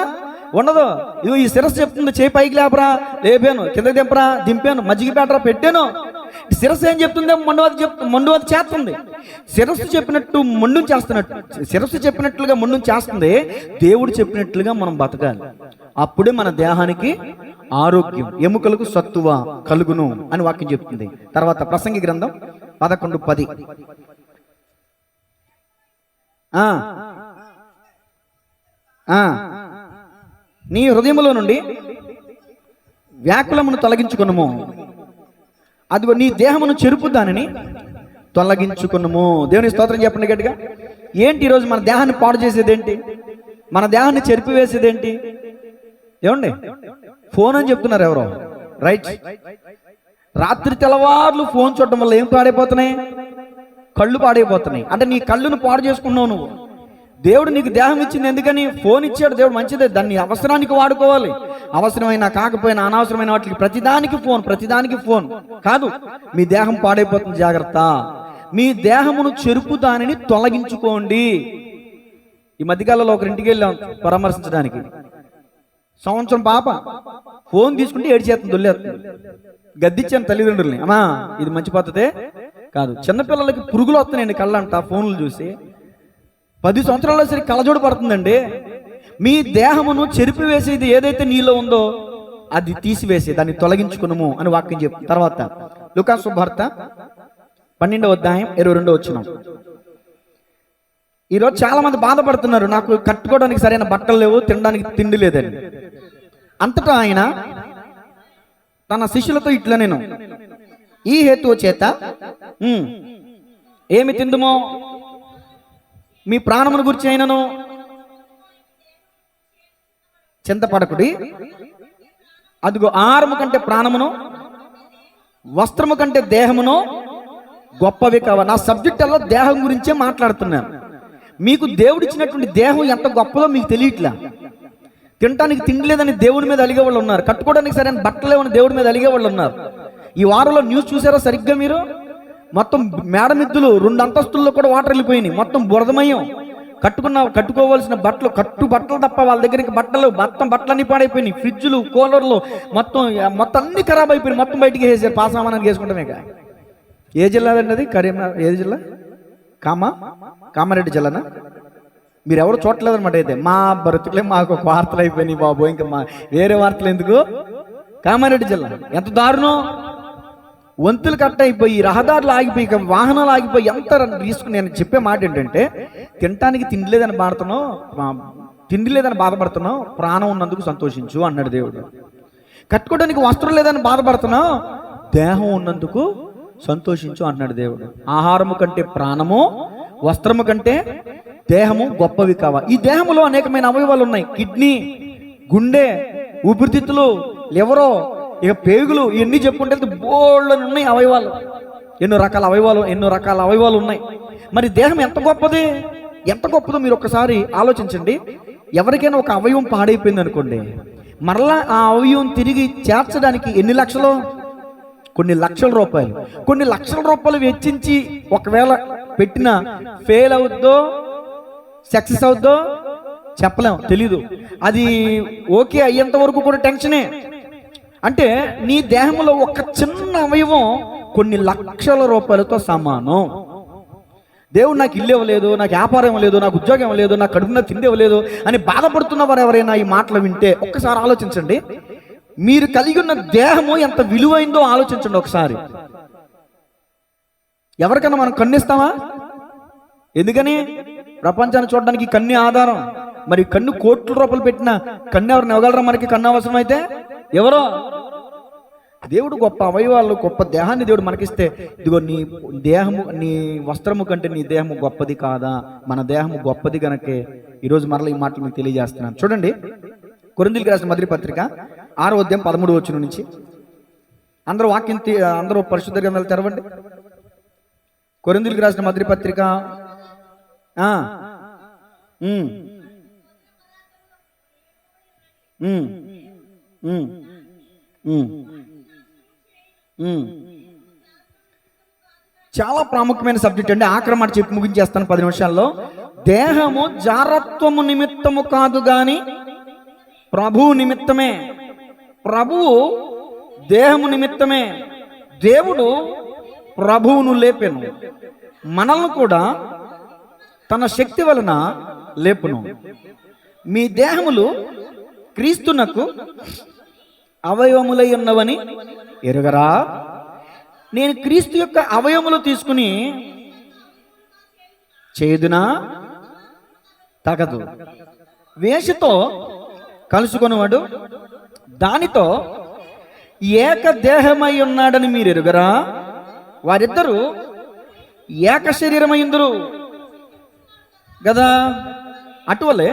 ఉండదు. ఇదిగో ఈ శిరస్సు చెప్తుంది, చేయి పైకి లేపరా, లేపాను, కింద దింపరా, దింపాను, మజ్జిగ పెట్టరా, పెట్టాను. శిరస్సు ఏం చెప్తుంది? మొండువది చేస్తుంది. శిరస్సు చెప్పినట్టు మొండుని చేస్తున్నట్టు, శిరస్సు చెప్పినట్లుగా మొండుని చేస్తుంది. దేవుడు చెప్పినట్లుగా మనం బతకాలి. అప్పుడే మన దేహానికి ఆరోగ్యం, ఎముకలకు సత్తువ కలుగును అని వాక్యం చెప్తుంది. తర్వాత ప్రసంగి గ్రంథం 11:10. నీ హృదయములో నుండి వ్యాకులమును తొలగించుకొనుము. అదిగో నీ దేహమును చెరుపు దానిని తొలగించుకొనుము. దేవుని స్తోత్రం చెప్పండి గట్టిగా. ఏంటి ఈరోజు మన దేహాన్ని పాడు చేసేది ఏంటి? మన దేహాన్ని చెరిపి వేసేది ఏంటి? ఏమండి? ఫోన్ అని చెప్తున్నారు ఎవరో. రైట్. రాత్రి తెల్లవార్లు ఫోన్ చూడటం వల్ల ఏం పాడైపోతున్నాయి? కళ్ళు పాడైపోతున్నాయి. అంటే నీ కళ్ళును పాడు చేసుకున్నావు నువ్వు. దేవుడు నీకు దేహం ఇచ్చింది ఎందుకని? ఫోన్ ఇచ్చాడు దేవుడు, మంచిదే. దాన్ని అవసరానికి వాడుకోవాలి. అవసరమైన కాకపోయినా అనవసరమైన వాటికి ప్రతిదానికి ఫోన్ కాదు. మీ దేహం పాడైపోతుంది. జాగ్రత్త. మీ దేహమును చెరుపు దానిని తొలగించుకోండి. ఈ మధ్యకాలంలో ఒకరింటికి వెళ్ళాం పరామర్శించడానికి. సంవత్సరం పాప ఫోన్ తీసుకుంటే ఏడ్చేస్తుంది, దొల్లేస్తుంది. గద్దిచ్చాను తల్లిదండ్రుల్ని, అమ్మా ఇది మంచి పద్ధతే కాదు. చిన్నపిల్లలకి పురుగులు వస్తున్నాయండి కళ్ళంట ఫోన్లు చూసి. 10 సంవత్సరాల సరే కళ్ళజోడు పడుతుందండి. మీ దేహమును చెరిపి వేసేది ఏదైతే నీలో ఉందో అది తీసివేసి దాన్ని తొలగించుకునము అని వాక్యం చెప్తుంది. తర్వాత లూకాసు సువార్త 12వ అధ్యాయం 22వ వచనం. ఈరోజు చాలా మంది బాధపడుతున్నారు, నాకు కట్టుకోవడానికి సరైన బట్టలు లేవు, తినడానికి తిండి లేదని. అంతటా ఆయన తన శిష్యులతో ఇట్లా, నేను ఈ హేతువు చేత ఏమి తిందుమో మీ ప్రాణమును గురించి అయినను చింతపడకుడి. అదిగో ఆహారము కంటే ప్రాణమును, వస్త్రము కంటే దేహమును గొప్పవి కావ. నా సబ్జెక్ట్ అలా దేహం గురించే మాట్లాడుతున్నాను. మీకు దేవుడిచ్చినటువంటి దేహం ఎంత గొప్పదో మీకు తెలియట్లా. తినటానికి తిండి లేదని దేవుడి మీద అలిగే వాళ్ళు ఉన్నారు, కట్టుకోవడానికి సరైన బట్టలు లేవని దేవుడి మీద అలిగే వాళ్ళు ఉన్నారు. ఈ వారంలో న్యూస్ చూసారా సరిగ్గా మీరు? మొత్తం మేడమిద్దులు 2 అంతస్తుల్లో కూడా వాటర్ వెళ్ళిపోయినాయి, మొత్తం బురదమయం. కట్టుకోవాల్సిన బట్టలు బట్టలు తప్ప వాళ్ళ దగ్గరికి బట్టలన్నీ పాడైపోయినాయి. ఫ్రిడ్జ్లు, కూలర్లు మొత్తం అన్ని ఖరాబ్ అయిపోయినాయి. మొత్తం బయటికి వేసారు, పాసామానానికి వేసుకుంటామే. ఏ జిల్లా అండి అది? ఏది జిల్లా? కామారెడ్డి జిల్లానా? మీరు ఎవరు చూడలేదన్నమాట. అయితే మా బ్రతుకులే మాకు ఒక వార్తలు అయిపోయినాయి బాబు, ఇంకా వేరే వార్తలు ఎందుకు? కామారెడ్డి జిల్లా ఎంత దారుణం! వంతులు కట్ అయిపోయి, రహదారులు ఆగిపోయి, వాహనాలు ఆగిపోయి, ఎంత రిస్క్. నేను చెప్పే మాట ఏంటంటే, తినటానికి తిండి లేదని బాధపడుతున్నావు, ప్రాణం ఉన్నందుకు సంతోషించు అన్నాడు దేవుడు. కట్టుకోవడానికి వస్త్రం లేదని బాధపడుతున్నావు, దేహం ఉన్నందుకు సంతోషించు అంటున్నాడు దేవుడు. ఆహారము కంటే ప్రాణము, వస్త్రము కంటే దేహము గొప్పవి కావా. ఈ దేహములో అనేకమైన అవయవాలు ఉన్నాయి. కిడ్నీ, గుండె, ఊపిరితిత్తులు, లివరు, ఇక పేగులు, ఇవన్నీ చెప్పుకుంటే బోళ్ళని ఉన్నాయి అవయవాలు. ఎన్నో రకాల అవయవాలు ఉన్నాయి. మరి దేహం ఎంత గొప్పదో మీరు ఒక్కసారి ఆలోచించండి. ఎవరికైనా ఒక అవయవం పాడైపోయింది అనుకోండి, మరలా ఆ అవయవం తిరిగి చేర్చడానికి ఎన్ని లక్షలు? కొన్ని లక్షల రూపాయలు వెచ్చించి ఒకవేళ పెట్టినా ఫెయిల్ అవుద్దో సక్సెస్ అవుద్దో చెప్పలేం, తెలీదు. అది ఓకే అయ్యేంత వరకు కూడా టెన్షనే. అంటే నీ దేహంలో ఒక చిన్న అవయవం కొన్ని లక్షల రూపాయలతో సమానం. దేవుడు నాకు ఇల్లు ఇవ్వలేదు, నాకు వ్యాపారం ఇవ్వలేదు, నాకు ఉద్యోగం ఇవ్వలేదు, నాకు కడుపున తిండి ఇవ్వలేదు అని బాధపడుతున్న వారు ఎవరైనా ఈ మాటలు వింటే ఒక్కసారి ఆలోచించండి. మీరు కలిగి ఉన్న దేహము ఎంత విలువైందో ఆలోచించండి ఒకసారి. ఎవరికన్నా మనం కన్నిస్తామా? ఎందుకని? ప్రపంచాన్ని చూడడానికి కన్ను ఆధారం. మరి కన్ను కోట్ల రూపాయలు పెట్టిన కన్ను ఎవరిని ఇవ్వగలరా? మనకి కన్ను అవసరం అయితే ఎవరో. దేవుడు గొప్ప అవయవాలు, గొప్ప దేహాన్ని దేవుడు మనకిస్తే, ఇదిగో నీ దేహము, నీ వస్త్రము కంటే నీ దేహము గొప్పది కాదా? మన దేహము గొప్పది గనకే ఈరోజు మరలా ఈ మాటలు మీకు తెలియజేస్తున్నాను. చూడండి, కొరింథీయులకు రాసిన మొదటి పత్రిక 6వ అధ్యాయం 13వ వచనం నుంచి. అందరూ పరిశుద్ధ గ్రంథాలు తెరవండి. కొరింథీయులకు రాసిన మొదటి పత్రిక '. చాలా ప్రాముఖ్యమైన సబ్జెక్ట్ అండి. ఆక్రమణ చెప్పి ముగించేస్తాను 10 నిమిషాల్లో. దేహము జారత్వము నిమిత్తము కాదు గాని ప్రభువు నిమిత్తమే. ప్రభువు దేహము నిమిత్తమే. దేవుడు ప్రభువును లేపెను, మనల్ని కూడా తన శక్తి వలన లేపును. మీ దేహములు క్రీస్తునకు అవయవములై ఉన్నవని ఎరుగరా? నేను క్రీస్తు యొక్క అవయవములు తీసుకుని చేదునా? తగదు. వేషతో కలుసుకొనివాడు దానితో ఏక దేహమై ఉన్నాడని మీరు ఎరుగరా? వారిద్దరూ ఏక శరీరమైందురు కదా. అటువలే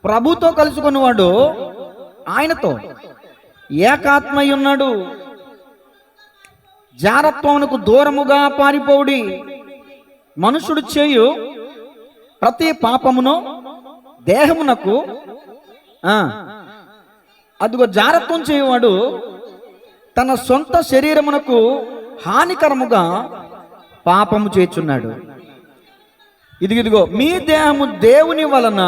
ప్రభుతో కలుసుకున్నవాడు ఆయనతో ఏకాత్మై ఉన్నాడు. జారత్వమునకు దూరముగా పారిపోవుడి. మనుషుడు చేయు ప్రతి పాపమును దేహమునకు అదిగో జారత్వం చేయువాడు తన సొంత శరీరమునకు హానికరముగా పాపము చేయుచున్నాడు. ఇదిగో మీ దేహము దేవుని వలన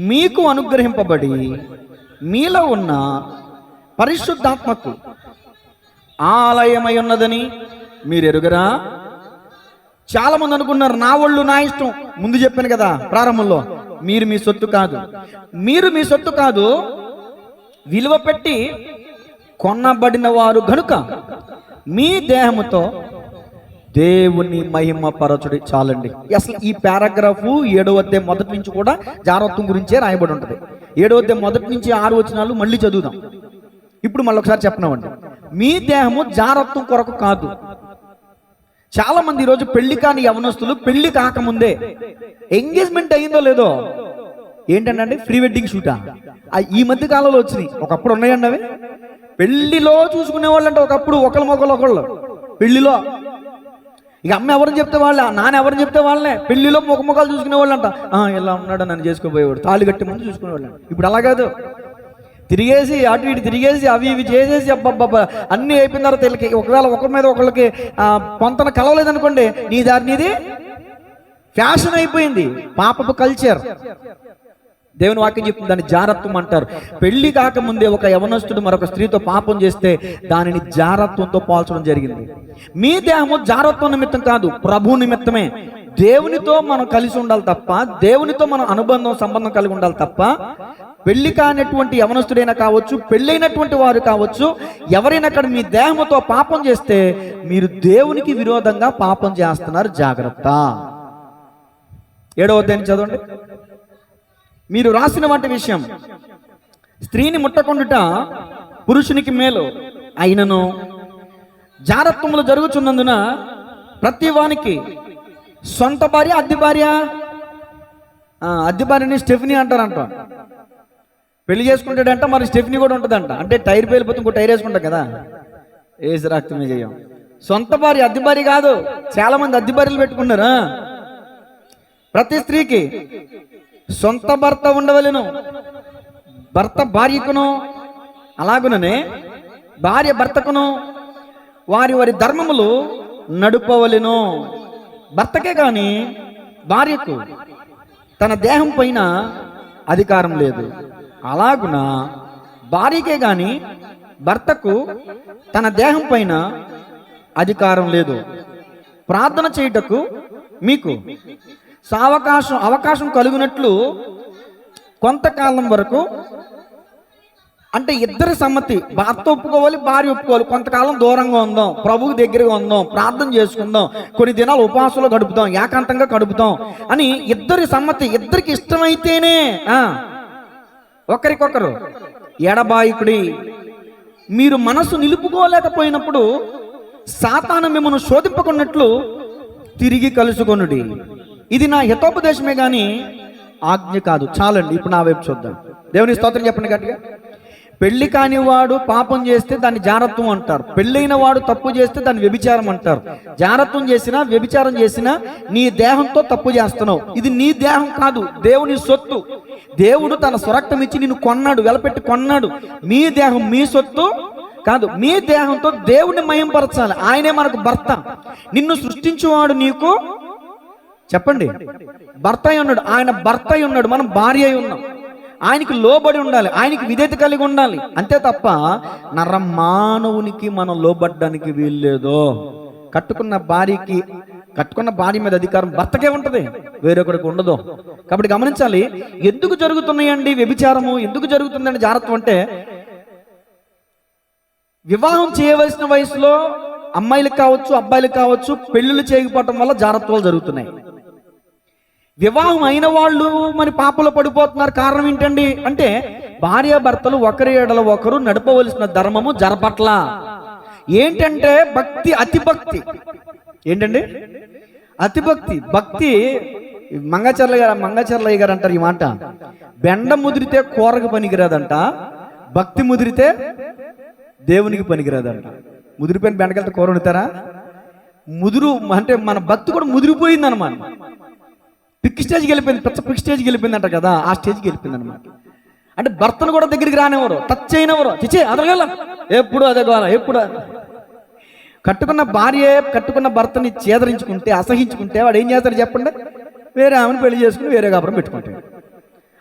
మీకు అనుగ్రహింపబడి మీలో ఉన్న పరిశుద్ధాత్మకు ఆలయమై ఉన్నదని మీరు ఎరుగరా? చాలా మంది అనుకున్నారు, నా ఒళ్ళు నా ఇష్టం. ముందు చెప్పాను కదా ప్రారంభంలో, మీరు మీ సొత్తు కాదు, విలువ పెట్టి కొనబడిన వారు గనుక మీ దేహముతో దేవుని మహిమ పరచుడి. చాలండి. అసలు ఈ పారాగ్రాఫ్ 7వ అధ్యాయం మొదటి నుంచి కూడా జారత్వం గురించే రాయబడి ఉంటుంది. 7వ అధ్యాయం మొదటి నుంచి 6 వచనాలు మళ్ళీ చదువుదాం. ఇప్పుడు మళ్ళీ ఒకసారి చెప్పినామండి, మీ దేహము జారత్వం కొరకు కాదు. చాలా మంది ఈరోజు పెళ్లి కాని యవనస్తులు పెళ్లి కాకముందే, ఎంగేజ్మెంట్ అయ్యిందో లేదో, ఏంటంటే ప్రీ వెడ్డింగ్ షూటా ఈ మధ్య కాలంలో వచ్చినాయి. ఒకప్పుడు ఉన్నాయండి అవి. పెళ్లిలో చూసుకునే వాళ్ళు అంటే ఒకప్పుడు ఒకళ్ళు పెళ్లిలో, ఇక అమ్మ ఎవరిని చెప్తే వాళ్ళే, నాన్న ఎవరిని చెప్తే వాళ్ళే. పెళ్లిలో ముఖముఖాలు చూసుకునే వాళ్ళు అంట, ఇలా ఉన్నాడు నన్ను చేసుకోబోయేవాడు, తాళి కట్టి ముందు చూసుకునేవాళ్ళు. ఇప్పుడు అలా కాదు, తిరిగేసి అటు ఇటు తిరిగేసి అవి ఇవి చేసేసి అబ్బబ్బబ్బా అన్నీ అయిపోయిన తర్వాత వీళ్ళకి ఒకవేళ ఒకరి మీద ఒకళ్ళకి పొంతన కలవలేదనుకోండి, నీ దారి నీది ఫ్యాషన్ అయిపోయింది. పాపపు కల్చర్. దేవుని వాక్యం చెప్తుంది, దాన్ని జారత్వం అంటారు. పెళ్లి కాకముందే ఒక యవనస్తుడు మరొక స్త్రీతో పాపం చేస్తే దానిని జారత్వంతో పోల్చడం జరిగింది. మీ దేహము జారత్వం నిమిత్తం కాదు, ప్రభు నిమిత్తమే. దేవునితో మనం కలిసి ఉండాలి తప్ప, దేవునితో మనం సంబంధం కలిగి ఉండాలి తప్ప, పెళ్లి కానటువంటి యవనస్తుడైనా కావచ్చు, పెళ్ళైనటువంటి వారు కావచ్చు, ఎవరైనా అక్కడ మీ దేహముతో పాపం చేస్తే మీరు దేవునికి విరోధంగా పాపం చేస్తున్నారు. జాగ్రత్త. 7వ అధ్యాయం చదవండి. మీరు రాసిన వంటి విషయం, స్త్రీని ముట్టకుండుట పురుషునికి మేలు అయినను జారత్వములు జరుగుతున్నందున ప్రతి వానికి సొంత భార్య అద్దె భార్య, అద్దె భార్యని స్టెఫినీ అంటారంట. పెళ్లి చేసుకుంటాడంట, మరి స్టెఫినీ కూడా ఉంటుందంట. అంటే టైర్ పేలిపోతే ఇంకో టైర్ వేసుకుంటాం కదా, వేసి రక్తమే చేయం. సొంత భార్య అద్దె భార్య కాదు, చాలా మంది అద్దె భార్యలు పెట్టుకున్నారు. ప్రతి స్త్రీకి సొంత భర్త ఉండవలెను, భర్త భార్యకును అలాగుననే భార్య భర్తకును వారి వారి ధర్మములు నడుపవలెను. భర్తకే కానీ భార్యకు తన దేహం పైన అధికారం లేదు. అలాగున భార్యకే కానీ భర్తకు తన దేహం పైన అధికారం లేదు. ప్రార్థన చేయుటకు మీకు అవకాశం కలుగునట్లు కొంతకాలం వరకు, అంటే ఇద్దరి సమ్మతి, భర్త ఒప్పుకోవాలి, భార్య ఒప్పుకోవాలి. కొంతకాలం దూరంగా ఉందాం, ప్రభువు దగ్గరగా ఉందాం, ప్రార్థన చేసుకుందాం, కొన్ని దినాలు ఉపవాసంలో గడుపుతాం, ఏకాంతంగా గడుపుతాం అని ఇద్దరి సమ్మతి, ఇద్దరికి ఇష్టమైతేనే. ఒకరికొకరు ఎడబాయికుడి మీరు మనసు నిలుపుకోలేకపోయినప్పుడు సాతాను మిమ్మల్ని శోధింపకున్నట్లు తిరిగి కలుసుకొనుడి. ఇది నా హితోపదేశమే కానీ ఆజ్ఞ కాదు. చాలండి, ఇప్పుడు నా వైపు చూద్దాం. దేవుని స్తోత్రం చెప్పండి గట్టిగా. పెళ్లి కాని వాడు పాపం చేస్తే దాన్ని జారత్వం అంటారు. పెళ్ళైన వాడు తప్పు చేస్తే దాన్ని వ్యభిచారం అంటారు. జారత్వం చేసినా వ్యభిచారం చేసినా నీ దేహంతో తప్పు చేస్తున్నావు. ఇది నీ దేహం కాదు, దేవుని సొత్తు. దేవుడు తన స్వరక్తం ఇచ్చి నిన్ను కొన్నాడు, వెలపెట్టి కొన్నాడు. మీ దేహం మీ సొత్తు కాదు. మీ దేహంతో దేవుడిని మహింపరచాలి. ఆయనే మనకు భర్త. నిన్ను సృష్టించేవాడు నీకు చెప్పండి భర్త అయి ఉన్నాడు. ఆయన భర్త అయి ఉన్నాడు, మనం భార్య అయి ఉన్నాం. ఆయనకి లోబడి ఉండాలి, ఆయనకి విధేయత కలిగి ఉండాలి. అంతే తప్ప నరమానవునికి మనం లోబడ్డానికి వీల్లేదు. కట్టుకున్న భార్య మీద అధికారం భర్తకే ఉంటుంది, వేరొకరికి ఉండదు. కాబట్టి గమనించాలి. ఎందుకు జరుగుతున్నాయండి వ్యభిచారము, ఎందుకు జరుగుతుందండి జాగ్రత్త అంటే, వివాహం చేయవలసిన వయసులో అమ్మాయిలకు కావచ్చు అబ్బాయిలకు కావచ్చు పెళ్లిళ్ళు చేయకపోవటం వల్ల జాగ్రత్తలు జరుగుతున్నాయి. వివాహం అయిన వాళ్ళు మరి పాపలో పడిపోతున్నారు. కారణం ఏంటండి అంటే, భార్యాభర్తలు ఒకరి ఎడల ఒకరు నడపవలసిన ధర్మము జరపట్ల. ఏంటంటే భక్తి, అతిభక్తి. ఏంటండి అతిభక్తి? భక్తి మంగాచర్లయ్య గారు అంటారు ఈ మాట. బెండ ముదిరితే కూరకు పనికిరాదంట, భక్తి ముదిరితే దేవునికి పనికిరాదంట. ముదిరిపోయిన బెండకెళ్తే కూర వండుతారా? ముదురు అంటే మన భక్తి కూడా ముదిరిపోయింది అనమాట. పిక్ స్టేజ్కి వెళ్ళిపోయింది, పిక్ స్టేజ్కి వెళ్ళిపోయింది అంట కదా, ఆ స్టేజ్కి వెళ్ళిపోయింది అనమాట. అంటే భర్తను కూడా దగ్గరికి రానివ్వరు, టచ్ అయినవరు, చిచ్చే అదగల, ఎప్పుడు అదే గోల. ఎప్పుడు కట్టుకున్న భర్తని చేదరించుకుంటే, అసహించుకుంటే వాడు ఏం చేస్తాడు చెప్పండి? వేరే ఆమెను పెళ్లి చేసుకుని వేరే కాపురం పెట్టుకుంటాడు.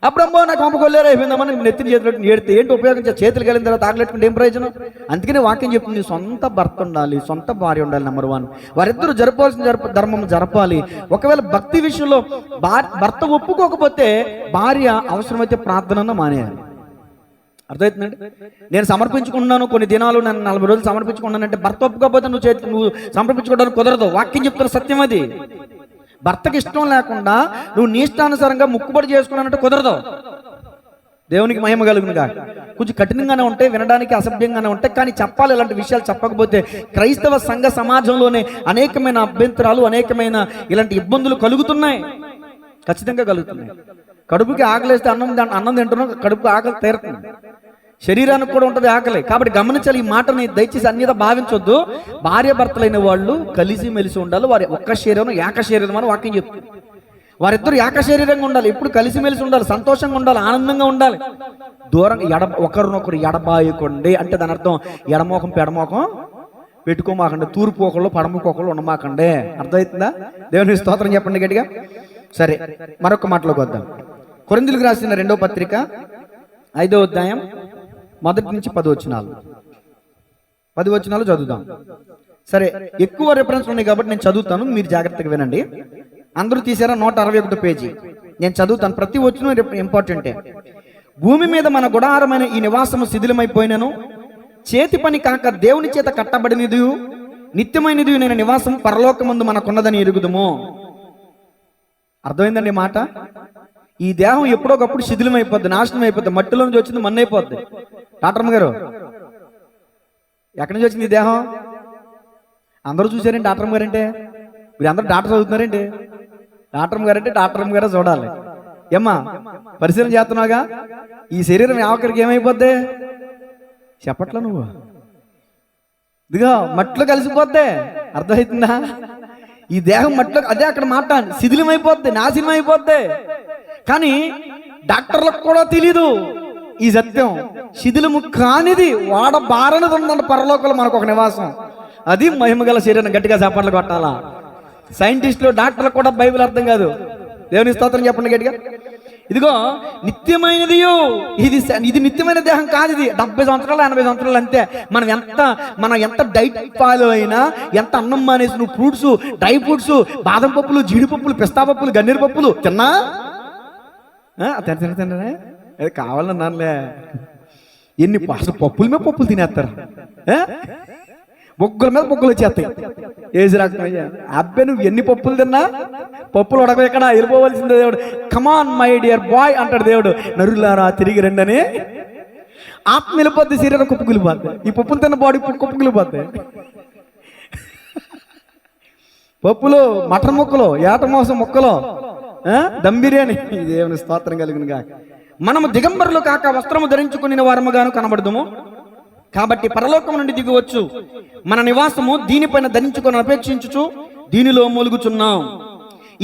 అప్పుడమ్మో నాకు పంపకొల్లేరు అయిపోయిందామని నెత్తిని చేతులు ఏడితే ఏంటి ఉపయోగం? చేతులు కలిగిన తర్వాత తాగలేట్టుకుంటే ఏం ప్రయోజనం? అందుకనే వాక్యం చెప్తుంది, సొంత భర్త ఉండాలి, సొంత భార్య ఉండాలి. నెంబర్ 1, వారిద్దరూ జరపాల్సిన ధర్మం జరపాలి. ఒకవేళ భక్తి విషయంలో భర్త ఒప్పుకోకపోతే భార్య అవసరమైతే ప్రార్థనను మానేయాలి. అర్థమవుతుందండి? నేను సమర్పించుకున్నాను కొన్ని దినాలు, నేను 40 రోజులు సమర్పించుకున్నానంటే భర్త ఒప్పుకోకపోతే నువ్వు సమర్పించుకోవడానికి కుదరదు. వాక్యం చెప్తున్న సత్యం అది. భర్తకి ఇష్టం లేకుండా నువ్వు నీ ఇష్టానుసారంగా ముక్కుబడి చేసుకున్నానంటే కుదరదు. దేవునికి మహిమ కలుగునుగా. కొంచెం కఠినంగానే ఉంటాయి, వినడానికి అసభ్యంగానే ఉంటాయి, కానీ చెప్పాలి. ఇలాంటి విషయాలు చెప్పకపోతే క్రైస్తవ సంఘ సమాజంలోనే అనేకమైన అభ్యంతరాలు, అనేకమైన ఇలాంటి ఇబ్బందులు కలుగుతున్నాయి. ఖచ్చితంగా కలుగుతున్నాయి. కడుపుకి ఆకలిస్తే అన్నం తింటున్నాం, కడుపుకి ఆకలి తీరుతుంది. శరీరానికి కూడా ఉంటుంది ఆకలి. కాబట్టి గమనించాలి ఈ మాటని, దయచేసి అన్నిదా భావించొద్దు. భార్యాభర్తలైన వాళ్ళు కలిసి మెలిసి ఉండాలి. వారి ఒక్క శరీరం ఏక శరీరం అని వాక్యం చెప్తుంది. వారిద్దరు ఏక శరీరంగా ఉండాలి, ఎప్పుడు కలిసిమెలిసి ఉండాలి, సంతోషంగా ఉండాలి, ఆనందంగా ఉండాలి. దూరంగా ఒకరినొకరు ఎడబాయకండి అంటే దాని అర్థం ఎడమోకం పెడమోకం పెట్టుకోమాకండి, తూర్పు ఒకళ్ళు పడమకు ఒకళ్ళు ఉండమాకండి. అర్థమవుతుందా? దేవుని స్తోత్రం చెప్పండి గట్టిగా. సరే, మరొక మాటలోకి వద్దాం. కొరింథీయులకు రాసిన 2వ పత్రిక 5వ అధ్యాయం 1 నుంచి 10 వచనాలు. 10 వచనాలు చదువుదాం. సరే, ఎక్కువ రెఫరెన్స్ ఉన్నాయి కాబట్టి నేను చదువుతాను, మీరు జాగ్రత్తగా వినండి. అందరూ తీసారా? 161 పేజీ. నేను చదువుతాను, ప్రతి వచనం ఇంపార్టెంటే. భూమి మీద మన గుడారమైన ఈ నివాసము శిథిలమైపోయినను, చేతి పని కాక దేవుని చేత కట్టబడినది నిత్యమైనది నేను నివాసం పరలోకమందు మనకున్నదని ఎరుగుదుము. అర్థమైందండి మాట? ఈ దేహం ఎప్పుడోకప్పుడు శిథిలం అయిపోద్ది, నాశనం అయిపోద్ది, మట్టిలో నుంచి వచ్చింది మన్ను అయిపోద్ది. డాక్టర్ గారు ఎక్కడి నుంచి వచ్చింది ఈ దేహం? అందరూ చూసారండి డాక్టర్ గారంటే? మీరు అందరూ డాక్టర్ చదువుతున్నారండి? డాక్టర్ గారే చూడాలి. ఏమ్మా పరిశీలన చేస్తున్నావుగా, ఈ శరీరం ఆఖరికి ఏమైపోద్ది? చెప్పట్లా నువ్వు? ఇదిగో మట్లో కలిసిపోద్ది. అర్థమవుతుందా? ఈ దేహం మట్లో, అదే అక్కడ మాట, శిథిలమైపోద్ది, నాశనం అయిపోద్ది. కానీ డాక్టర్లకు కూడా తెలీదు ఈ సత్యం. శిథిలము కానిది, వాడబారనిది ఉందండి పరలోకంలో మనకు ఒక నివాసం. అది మహిమగల శరీరం. గట్టిగా చప్పట్లు కొట్టాలా. సైంటిస్టులు, డాక్టర్లకు కూడా బైబిల్ అర్థం కాదు. దేవుని స్తోత్రం చెప్పండి గట్టిగా. ఇదిగో నిత్యమైనది, ఇది నిత్యమైన దేహం కాదు. ఇది 70 సంవత్సరాలు 80 సంవత్సరాలు అంతే. మనం ఎంత డైట్ ఫాలో అయినా, ఎంత అన్నం మానేసి నువ్వు ఫ్రూట్స్, డ్రై ఫ్రూట్స్, బాదం పప్పులు, జీడిపప్పులు, పిస్తా పప్పులు, గన్నేరు పప్పులు తిన్నా తిననే అది కావాలన్నానులే. ఎన్ని అసలు పప్పుల మీద పప్పులు తినేస్తారు. బొగ్గుల మీద బొగ్గులు వచ్చేస్తాయి. ఏసి రకమయ్యా అబ్బాయి, నువ్వు ఎన్ని పప్పులు తిన్నా పప్పులు ఉడకవేకడా వెళ్ళిపోవలసిందే. దేవుడు కమాన్ మై డియర్ బాయ్ అంటాడు దేవుడు. నరులారా తిరిగి రండని. ఆత్మ వెళ్ళిపోద్ది, శరీరం కుప్పగిలిపోద్ది. ఈ పప్పులు తిన్న బాడీ కుప్పగిలిపోద్ది. పప్పులు, మటన్ ముక్కలు, ఏట మాంసం ముక్కలు, దమ్ బిర్యానీ. దేవుని స్తోత్రం కలిగినగా. మనము దిగంబరులు కాక వస్త్రము ధరించుకుని వారముగాను కనబడదుము. కాబట్టి పరలోకం నుండి దిగవచ్చు మన నివాసము దీనిపైన ధరించుకొని అపేక్షించుచు దీనిలో మూలుగుచున్నాం.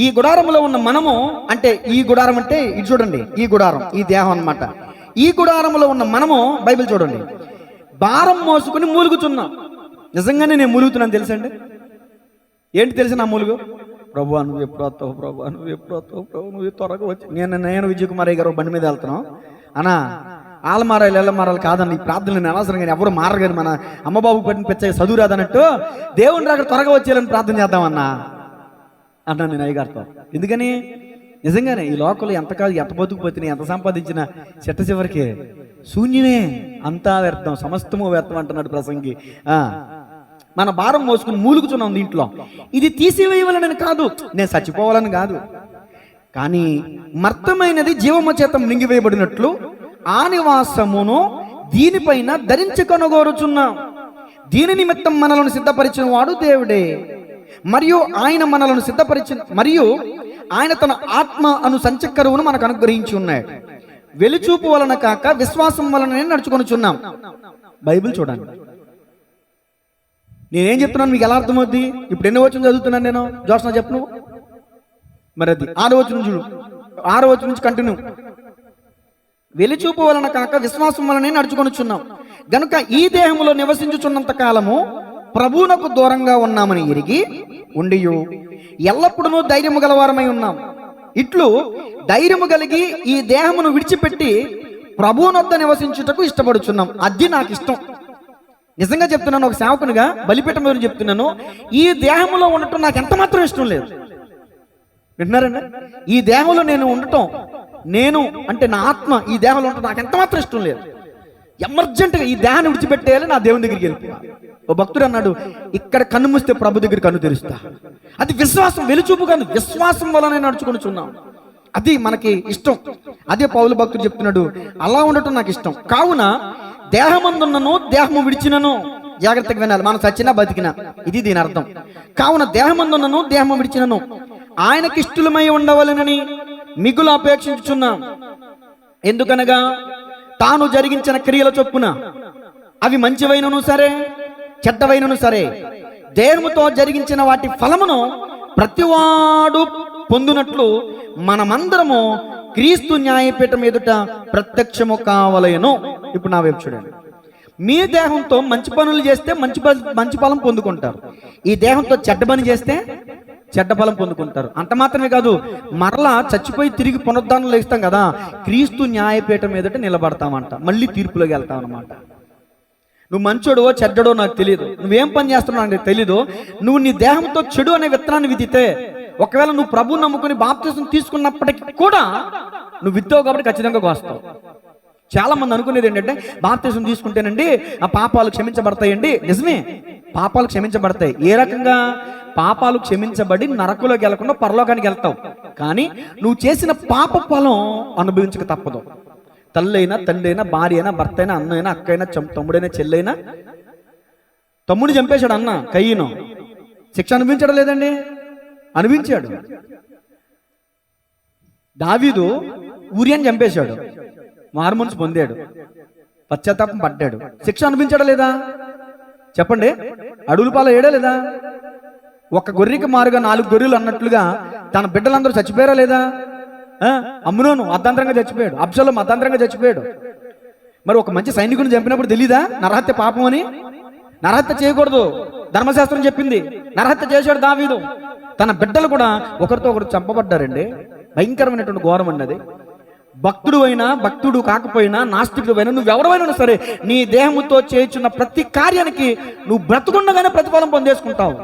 ఈ గుడారములో ఉన్న మనము, అంటే ఈ గుడారం అంటే ఇది చూడండి, ఈ గుడారం, ఈ దేహం అన్నమాట. ఈ గుడారములో ఉన్న మనము, బైబిల్ చూడండి, భారం మోసుకుని మూలుగుచున్నాం. నిజంగానే నేను మూలుగుతున్నాను తెలుసండి. ఏంటి తెలుసు నా మూలుగు? ప్రభు నువ్వు ఎప్పుడు వస్తావు, ప్రభు నువ్వు ఎప్పుడు వస్తావు, ప్రభు నువ్వు త్వరగా వచ్చి. నేను విజయకుమారయ్య గారు బండి మీద వెళ్తున్నాం అన్నా. ఆలమారాలు ఎల్లమారాలు కాదని ఈ ప్రార్థనలు నేను అనవసరం, కానీ ఎవరు మారరు. కానీ మన అమ్మబాబు పట్టిన పెచ్చ చదువు రాదన్నట్టు దేవుని రాక త్వరగా వచ్చేయాలని ప్రార్థన చేద్దామన్నా అన్నా నేను అయ్యగారితో. ఎందుకని నిజంగానే ఈ లోకంలో ఎంత కాదు, ఎంత బతుకుపోతున్నా, ఎంత సంపాదించినా చెట్ట చివరికి శూన్యమే, అంతా వ్యర్థం, సమస్తము వ్యర్థం అంటున్నాడు ప్రసంగి. మన భారం మోసుకుని మూలుగుచున్నాం దీంట్లో. ఇది తీసివేయవలనని కాదు, నేను చచ్చిపోవాలని కాదు, కానీ మర్తమైనది జీవము చేత మింగివేయబడినట్లు ఆ నివాసమును దీనిపైన ధరించుకొనగోరుచున్నాం. దీని నిమిత్తం మనలను సిద్ధపరిచిన వాడు దేవుడే. మరియు ఆయన తన ఆత్మ అను సంచకరువును మనకు అనుగ్రహించి ఉన్నాడు. వెలుచూపు వలన కాక విశ్వాసం వలన నడుచుకొనుచున్నాం. బైబిల్ చూడండి. నేనేం చెప్తున్నాను మీకు ఎలా అర్థమవుద్ది? ఇప్పుడు ఎన్నో వచనం చదువుతున్నాను నేను, జోష్నా చెప్పు నువ్వు. మరి అది 6వ వచనం చూడు, 6వ వచనం నుంచి కంటిన్యూ. వెలుచూపు వలన కాక విశ్వాసం వలనే నడుచుకొనుచున్నాం గనుక ఈ దేహములో నివసించుచున్నంత కాలము ప్రభువునకు దూరంగా ఉన్నామని ఎరిగి ఉండియు ఎల్లప్పుడూ ధైర్యము గలవారమై ఉన్నాం. ఇట్లు ధైర్యము కలిగి ఈ దేహమును విడిచిపెట్టి ప్రభువునొద్ద నివసించుటకు ఇష్టపడుచున్నాం. అది నాకు ఇష్టం. నిజంగా చెప్తున్నాను, ఒక సేవకునిగా బలిపీఠం మీద చెప్తున్నాను, ఈ దేహంలో ఉండటం నాకు ఎంత మాత్రం ఇష్టం లేదు. వింటున్నారండి? ఈ దేహంలో నేను ఉండటం, నేను అంటే నా ఆత్మ ఈ దేహంలో ఉండటం నాకు ఎంత మాత్రం ఇష్టం లేదు. ఎమర్జెంట్గా ఈ దేహాన్ని విడిచిపెట్టేయాలి, నా దేవుని దగ్గరికి వెళ్ళిపోవాలి. ఓ భక్తుడు అన్నాడు, ఇక్కడ కన్ను మూస్తే ప్రభు దగ్గర కన్ను తెరుస్తా. అది విశ్వాసం, వెలుచూపు కాదు, విశ్వాసం వలన నడుచుకొనిచున్నాం. అది మనకి ఇష్టం. అదే పౌలు భక్తుడు చెప్తున్నాడు, అలా ఉండటం నాకు ఇష్టం. కావున దేహమందున్నను దేహము విడిచినను, జాగ్రత్తగా వినాలి, మనం చచ్చినా బతికినా, ఇది దీని అర్థం. కావున దేహమందున్నను దేహము విడిచినను ఆయనకి ఇష్టలమై ఉండవలనని మిగులు అపేక్షించుచున్నాం. ఎందుకనగా తాను జరిగించిన క్రియల చొప్పున అవి మంచివైనను సరే చెడ్డవైనను సరే దేహముతో జరిగించిన వాటి ఫలమును ప్రతివాడు పొందునట్లు మనమందరము క్రీస్తు న్యాయపీఠం ఎదుట ప్రత్యక్షము కావలయను. ఇప్పుడు నా వైపు చూడండి. మీ దేహంతో మంచి పనులు చేస్తే మంచి ఫలం పొందుకుంటారు. ఈ దేహంతో చెడ్డ పని చేస్తే చెడ్డ ఫలం పొందుకుంటారు. అంత మాత్రమే కాదు, మరలా చచ్చిపోయి తిరిగి పునరుద్ధానం లేస్తాం కదా, క్రీస్తు న్యాయపీఠం ఎదుట నిలబడతామంట, మళ్ళీ తీర్పులోకి వెళ్తాం అనమాట. నువ్వు మంచోడో చెడ్డడో నాకు తెలియదు, నువ్వేం పని చేస్తున్నావు నాకు తెలీదు. నువ్వు నీ దేహంతో చెడు అనే విత్తనాన్ని విత్తితే, ఒకవేళ నువ్వు ప్రభువుని నమ్ముకుని బాప్తిసం తీసుకున్నప్పటికీ కూడా నువ్వు విత్తావు కాబట్టి ఖచ్చితంగా కోస్తావు. చాలా మంది అనుకునేది ఏంటంటే, బాప్తిసం తీసుకుంటేనండి ఆ పాపాలు క్షమించబడతాయండి. నిజమే, పాపాలు క్షమించబడతాయి. ఏ రకంగా? పాపాలు క్షమించబడి నరకులోకి వెళ్లకుండా పరలోకానికి వెళ్తావు. కానీ నువ్వు చేసిన పాప ఫలం అనుభవించక తప్పదు. తల్లి అయినా, తండ్రి అయినా, భార్య అయినా, భర్త అయినా, అన్న అయినా, అక్క అయినా, తమ్ముడైనా, చెల్లైనా తమ్ముడిని చంపేశాడు అన్న కయ్యను. శిక్ష అనిపించడం లేదండి, అనిపించాడు. దావీదు ఊరియాని చంపేశాడు, మారుమనసు పొందాడు, పశ్చాత్తాపం పడ్డాడు. శిక్ష అనిపించడం లేదా చెప్పండి? అడవుల పాలు ఏడా లేదా? ఒక్క గొర్రెకి మారుగా 4 గొర్రెలు అన్నట్లుగా తన బిడ్డలందరూ చచ్చిపోయారా లేదా? అమ్నోను అర్ధాంతరంగా చచ్చిపోయాడు, అబ్షలోము అర్ధాంతరంగా చచ్చిపోయాడు. మరి ఒక మంచి సైనికుని చంపినప్పుడు తెలీదా నరహత్య పాపం అని? నరహత్య చేయకూడదు, ధర్మశాస్త్రం చెప్పింది. నరహత్య చేశాడు దావీదు. తన బిడ్డలు కూడా ఒకరితో ఒకరు చంపబడ్డారండి. భయంకరమైనటువంటి ఘోరం అన్నది. భక్తుడు అయినా భక్తుడు కాకపోయినా నాస్తికుడు అయినా నువ్వెవరైనా సరే నీ దేహముతో చేయుచున్న ప్రతి కార్యానికి నువ్వు బ్రతుకుండగానే ప్రతిఫలం పొందేసుకుంటావు.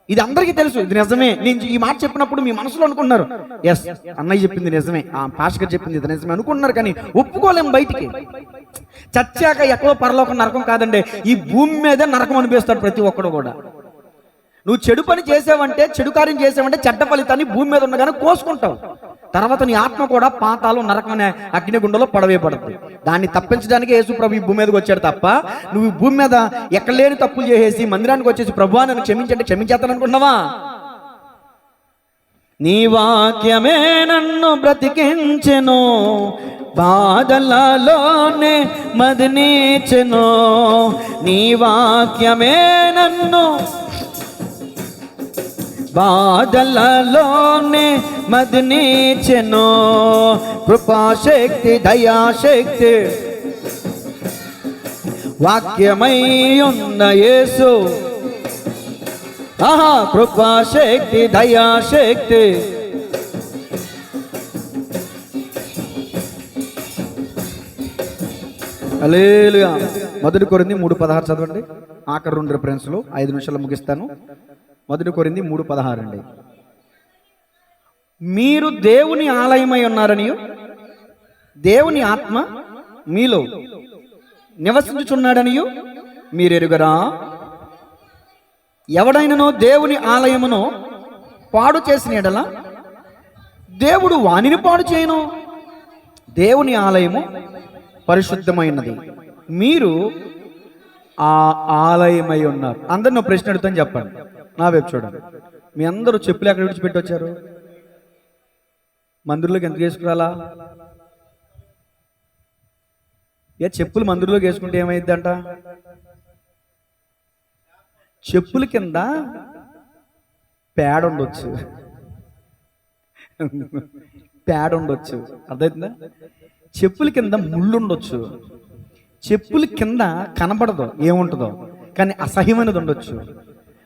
ఇది అందరికీ తెలుసు, ఇది నిజమే. నేను ఈ మాట చెప్పినప్పుడు మీ మనసులో అనుకున్నారు, ఎస్ అన్నయ్య చెప్పింది నిజమే, ఆ పాస్టర్ గారు చెప్పింది ఇది నిజమే అనుకుంటున్నారు. కానీ ఒప్పుకోలేము బయటికి. చచ్చాక ఎక్కడో పరలోకం నరకం కాదండి, ఈ భూమి మీద నరకం అనిపిస్తాడు ప్రతి ఒక్కడు కూడా. నువ్వు చెడు పని చేసావంటే, చెడు కార్యం చేసావంటే చెడ్డ ఫలితాన్ని భూమి మీద ఉండగానే కోసుకుంటావు. తర్వాత నీ ఆత్మ కూడా పాతాలు నరకం అనే అగ్నిగుండంలో పడవేయబడుతుంది. దాన్ని తప్పించడానికి యేసు ప్రభు ఈ భూమి మీదకి వచ్చాడు తప్ప నువ్వు ఈ భూమి మీద ఎక్కలేని తప్పులు చేసేసి మందిరానికి వచ్చేసి ప్రభువా నన్ను క్షమించండి క్షమించేస్తాను అనుకుంటున్నావా? నీ వాక్యమే నన్ను బ్రతికించెను, బాధలలోనే మదినిచెను. నీ వాక్యమే నన్ను బాధలలోనే మదినిచెను. కృపాశక్తి దయాశక్తి వాక్యమై ఉన్న యేసు. ఆహా, కృపాశక్తి దయాశక్తి. హల్లెలూయా. 1 కొరింథీ 3:16 చదవండి. ఆఖరి 2 రిఫరెన్స్లు 5 నిమిషాలు ముగిస్తాను. 1 కొరింథీ 3:16 అండి. మీరు దేవుని ఆలయమై ఉన్నారని, దేవుని ఆత్మ మీలో నివసించుచున్నాడని మీరు ఎరుగరా? ఎవడైనను దేవుని ఆలయమును పాడు చేసిన యెడల దేవుడు వానిని పాడు చేయను. దేవుని ఆలయము పరిశుద్ధమైనది, మీరు ఆ ఆలయమై ఉన్నారు. అందరిని ప్రశ్న అడుగుతాను, చెప్పండి. నా వైపు చూడండి. మీ అందరూ చెప్పులు ఎక్కడ విడిచిపెట్టి వచ్చారు? మందిరంలోకి ఎందుకు వేసుకురాలా? చెప్పులు మందిరంలోకి వేసుకుంటే ఏమైందంట? చెప్పుల కింద పేడ ఉండొచ్చు, పేడ ఉండొచ్చు, అర్థమవుతుందా? చెప్పుల కింద ముళ్ళు ఉండొచ్చు, చెప్పుల కింద కనబడదు ఏముంటుందో, కానీ అసహ్యమైనది ఉండొచ్చు.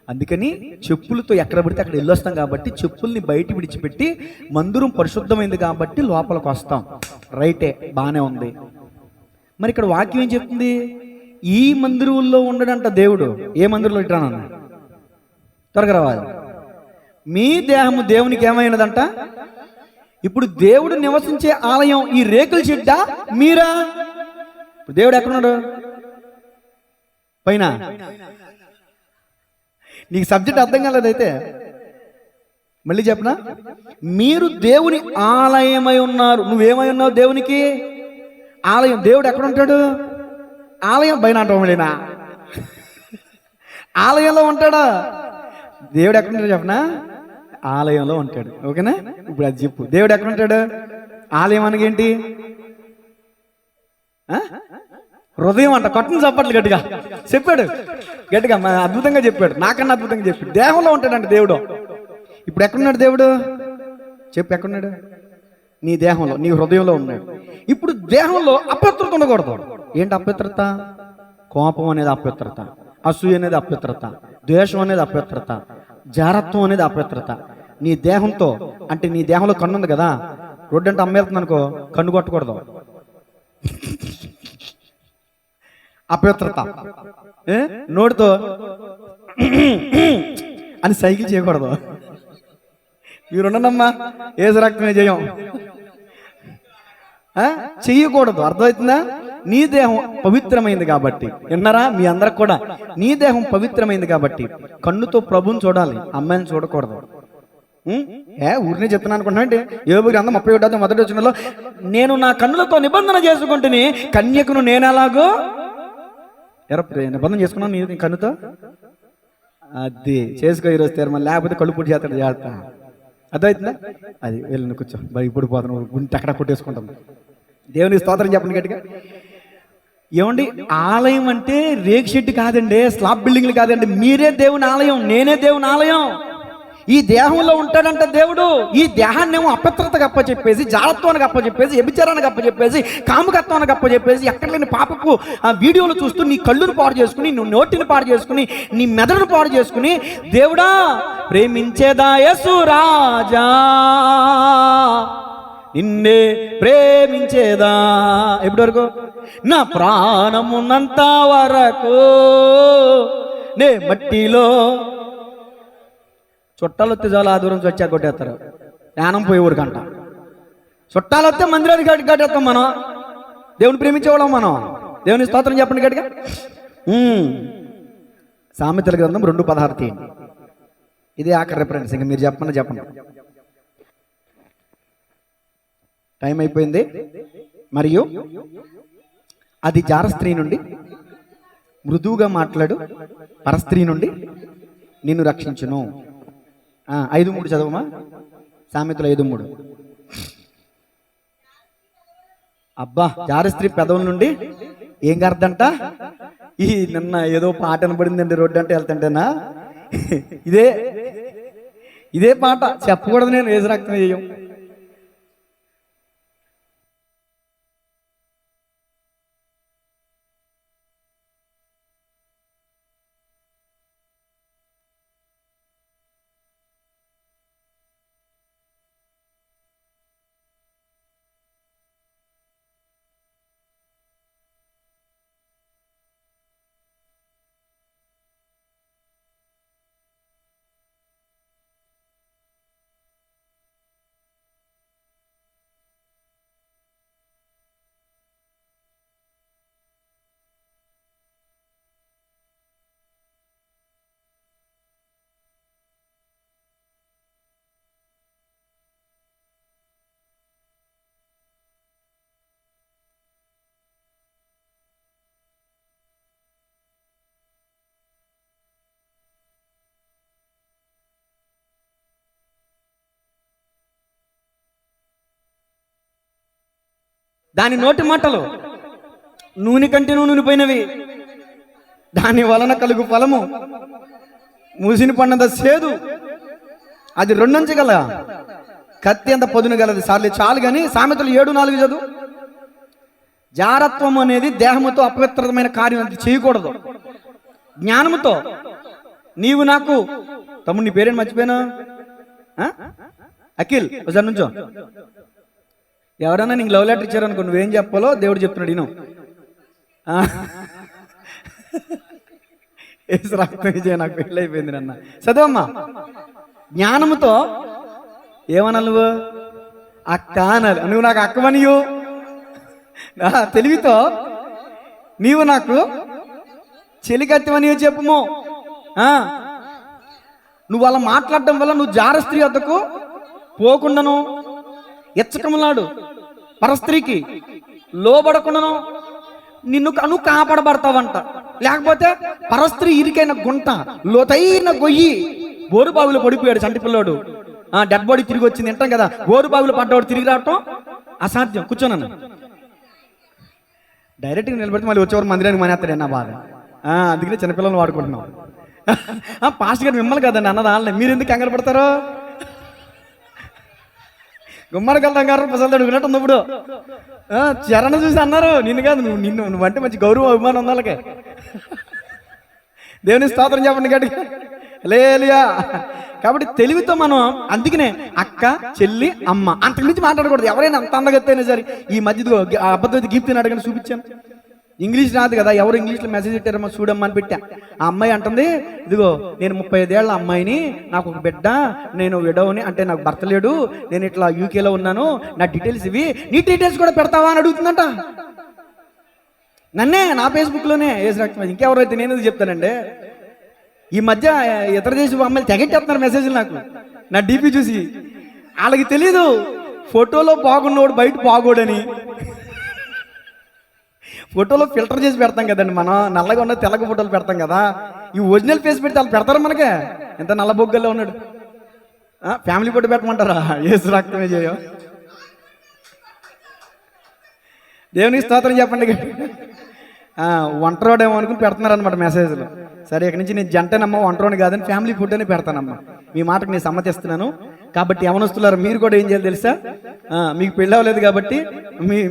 అందుకని చెప్పులతో ఎక్కడ పడితే అక్కడ వెళ్ళొస్తాం కాబట్టి చెప్పుల్ని బయట విడిచిపెట్టి మందిరం పరిశుద్ధమైంది కాబట్టి లోపలికి వస్తాం. రైటే, బాగానే ఉంది. మరి ఇక్కడ వాక్యం ఏం చెప్తుంది? ఈ మందిరంలో ఉండడంట దేవుడు. ఏ మందిరంలో ఇట్రానన్న త్వరగా రావాలి. మీ దేహము దేవునికి ఏమైనదంట? ఇప్పుడు దేవుడు నివసించే ఆలయం ఈ రేకుల చెడ్డ మీరా? ఇప్పుడు దేవుడు ఎక్కడున్నాడు? పైన. నీకు సబ్జెక్ట్ అర్థం కాలేదైతే మళ్ళీ చెప్పనా? మీరు దేవుని ఆలయమై ఉన్నారు. నువ్వేమై ఉన్నావు? దేవునికి ఆలయం. దేవుడు ఎక్కడ ఉంటాడు? ఆలయం పైన అంటామలేనా? ఆలయంలో ఉంటాడా? దేవుడు ఎక్కడ ఉంటాడు చెప్పనా? ఆలయంలో ఉంటాడు. ఓకేనా? ఇప్పుడు అది చెప్పు. దేవుడు ఎక్కడ ఉంటాడు? ఆలయం అనగేంటి? హృదయం అంట. కొట్టని చప్పట్లు గట్టిగా చెప్పాడు, గట్టిగా అద్భుతంగా చెప్పాడు, నాకన్నా అద్భుతంగా చెప్పాడు. దేహంలో ఉంటాడంట దేవుడు. ఇప్పుడు ఎక్కడున్నాడు దేవుడు? చెప్పు, ఎక్కడున్నాడు? నీ దేహంలో, నీ హృదయంలో ఉన్నాడు. ఇప్పుడు దేహంలో అపవిత్రత ఉండకూడదు. ఏంటి అపవిత్రత? కోపం అనేది అపవిత్రత, అసూయ అనేది అపవిత్రత, ద్వేషం అనేది అపవిత్రత, జారత్వం అనేది అపవిత్రత. నీ దేహంతో అంటే నీ దేహంలో కన్ను ఉంది కదా, రోడ్డు అంటే అమ్మేస్తుంది అనుకో, కన్ను కొట్టకూడదు, అపవిత్రత. నోటితో అని సైకిల్ చేయకూడదు. మీరున్నమ్మా ఏసు రక్తమే చేయం చెయ్యకూడదు. అర్థమవుతుందా? నీ దేహం పవిత్రమైంది కాబట్టి, విన్నారా? మీ అందరికి కూడా నీ దేహం పవిత్రమైంది కాబట్టి కన్నుతో ప్రభుని చూడాలి, అమ్మాయిని చూడకూడదు. ఊరినే చెప్తున్నాను అనుకుంటున్నా అంటే యోబు గ్రంథం 31 మొదటి వచనంలో నేను నా కన్నులతో నిబంధన చేసుకుంటుని కన్యకును నేనెలాగో నిబంధన చేసుకున్నావు నీ కన్నుతో, అది చేసుకో ఈరోజు తీర్మానం, లేకపోతే కళ్ళు పొడి చేస్తాడు జాగ్రత్త. అర్థమవుతుందా? అది వెళ్ళి కూర్చో, ఇప్పుడు పోతున్నావు, గుంటె అక్కడ కొట్టేసుకుంటాం. దేవుని స్తోత్రం చెప్పండి గట్టిగా. ఏమండి, ఆలయం అంటే రేక్ షెడ్ కాదండి, స్లాబ్ బిల్డింగ్లు కాదండి. మీరే దేవుని ఆలయం, నేనే దేవుని ఆలయం. ఈ దేహంలో ఉంటాడంట దేవుడు. ఈ దేహాన్ని ఏమో అపవిత్రతకు అప్పచెప్పేసి, జాగ్రత్తకి అప్పచెప్పేసి, వ్యభిచారానికి అప్పచెప్పేసి, కాముకత్వానికి అప్పచెప్పేసి, ఎక్కడ లేని పాపపు ఆ వీడియోలు చూస్తూ నీ కళ్ళును పాడు చేసుకుని, నువ్వు నోటిని పాడు చేసుకుని, నీ మెదడును పాడు చేసుకుని, దేవుడా ప్రేమించేదా యేసు రాజా నిన్నే ప్రేమించేదా ఎప్పటి వరకు? నా ప్రాణమున్నంత వరకు నే మట్టిలో. చుట్టాలు వస్తే చాలా ఆ దూరం వచ్చా కొట్టేస్తారు, జ్ఞానం పోయే ఊరికంట. చుట్టాలు వస్తే మందిరానికి కట్టేస్తాం మనం. దేవుని ప్రేమించేవాళ్ళం మనం. దేవుని స్తోత్రం చెప్పండి గట్టిగా. సామెతల గ్రంథం 2:16 తీయండి. ఇదే ఆఖరి రిఫరెన్స్, ఇంకా మీరు చెప్పండి. టైం అయిపోయింది. మరియు అది జార స్త్రీ నుండి మృదువుగా మాట్లాడు పరస్త్రీ నుండి నిన్ను రక్షించును. 5:3 చదవమా, సామెతలు 5:3. అబ్బా, జార స్త్రీ పెదవుల నుండి ఏం కర్దంట? ఈ నిన్న ఏదో పాట వినబడిందండి, రోడ్డు అంటే వెళ్తుంటేనా, ఇదే పాట చెప్పకూడదు. నేను ఏసు రక్తం చేయం. దాని నోటి మాటలు నూనె కంటే నూనెపోయినవి, దాని వలన కలుగు ఫలము మూసిని పడినంత సేదు, అది 2 అంచె గల కత్తి అంత పొదును గలది. చాలు కానీ సామెతలు 7:4 చదువు. జారత్వం అనేది దేహముతో అపవిత్రమైన కార్యం, అది చేయకూడదు. జ్ఞానముతో నీవు నాకు, తమ్ముడు నీ పేరేంటి మర్చిపోయినా, అఖిల్ ఒకసారి నుంచో. ఎవరైనా నీకు లవ్ లెటర్ ఇచ్చారనుకో, నువ్వేం చెప్పాలో దేవుడు చెప్తున్నాడు. నేను రక్తం విజయ నాకు పెళ్ళి అయిపోయింది నన్న చదవమ్మా. జ్ఞానముతో ఏమన్నా నువ్వు అక్క అనాలి. నువ్వు నాకు అక్కవనియు. తెలివితో నీవు నాకు చెలికత్తవనియో చెప్పుము. నువ్వు అలా మాట్లాడటం వల్ల నువ్వు జార స్త్రీ వద్దకు పోకుండాను, ఎచ్చకములాడు పరస్త్రీకి లోబడకుండాను నువ్వు కాపాడబడతావంట. లేకపోతే పరస్త్రీ ఇరికైన గుంట, లోతైన గొయ్యి, బోరుబావిలో పడిపోయాడు చంటి పిల్లోడు, డెడ్ బాడీ తిరిగి వచ్చింది వింటాం కదా. బోరుబావిలో పడ్డవాడు తిరిగి రావటం అసాధ్యం. కూర్చోనన్న డైరెక్ట్గా నిలబెడితే మళ్ళీ వచ్చేవారు మందిరానికి మానేస్తాడు నా బాధ. అందుకనే చిన్నపిల్లలు వాడుకుంటున్నాం. పాస్టర్ గారు మిమ్మల్ని కదండి అన్నది, వాళ్ళని మీరు ఎందుకు కంగారు పడతారో. గుమ్మడికి వెళ్తాం గారు ప్రసాద్ అడుగునట్టు ఉంది. ఇప్పుడు చరణ చూసి అన్నారు, నిన్ను కాదు, నువ్వంటే మంచి గౌరవం అభిమానం ఉంది వాళ్ళకి. దేవుని స్తోత్రం చెప్పండి గట్టిగా, హల్లెలూయా. కాబట్టి తెలివితో మనం, అందుకనే అక్క, చెల్లి, అమ్మ, అంతకు మించి మాట్లాడకూడదు. ఎవరైనా అంత అందగత్తైనా సరే. ఈ మధ్య అబద్ధం గీప్తిని అడగని చూపించాను. ఇంగ్లీష్ రాదు కదా, ఎవరు ఇంగ్లీష్లో మెసేజ్ పెట్టారమ్మా చూడమ్మా అని పెట్టా. ఆ అమ్మాయి అంటుంది, ఇదిగో నేను 35 ఏళ్ల అమ్మాయిని, నాకు ఒక బిడ్డ, నేను విడవని, అంటే నాకు భర్త లేడు, నేను ఇట్లా యూకేలో ఉన్నాను, నా డీటెయిల్స్ ఇవి, నీ డీటెయిల్స్ కూడా పెడతావా అని అడుగుతుందంట. నన్నే, నా ఫేస్బుక్లోనే. ఏసు రక్తం. ఇంకెవరైతే నేను ఎందుకు చెప్తానండి. ఈ మధ్య ఇతర దేశం అమ్మాయిలు తెగట్టేస్తున్నారు మెసేజ్లు నాకు, నా డీపీ చూసి. వాళ్ళకి తెలీదు ఫోటోలో బాగున్నోడు బయట బాగోడని, ఫోటోలో ఫిల్టర్ చేసి పెడతాం కదండి, మనం నల్లగా ఉన్న తెల్లగా ఫోటోలు పెడతాం కదా. ఈ ఒరిజినల్ ఫేస్ పెడితే వాళ్ళు పెడతారు మనకే, ఎంత నల్ల బొగ్గల్లో ఉన్నాడు. Family photo పెట్టమంటారా? ఏసు రక్తమే చేయం. దేవునికి స్తోత్రం చెప్పండి. ఒంటరోడేమో అనుకుని పెడుతున్నారు అనమాట మెసేజ్లు. సరే, ఇక్కడి నుంచి నేను జంటనమ్మా, ఒంటరోని కాదని ఫ్యామిలీ ఫోటోనే పెడతానమ్మా. మీ మాటకు నేను సమ్మతిస్తున్నాను. కాబట్టి యవనస్తులారా, మీరు కూడా ఏం చేయాలి తెలుసా? మీకు పెళ్ళి అవ్వలేదు కాబట్టి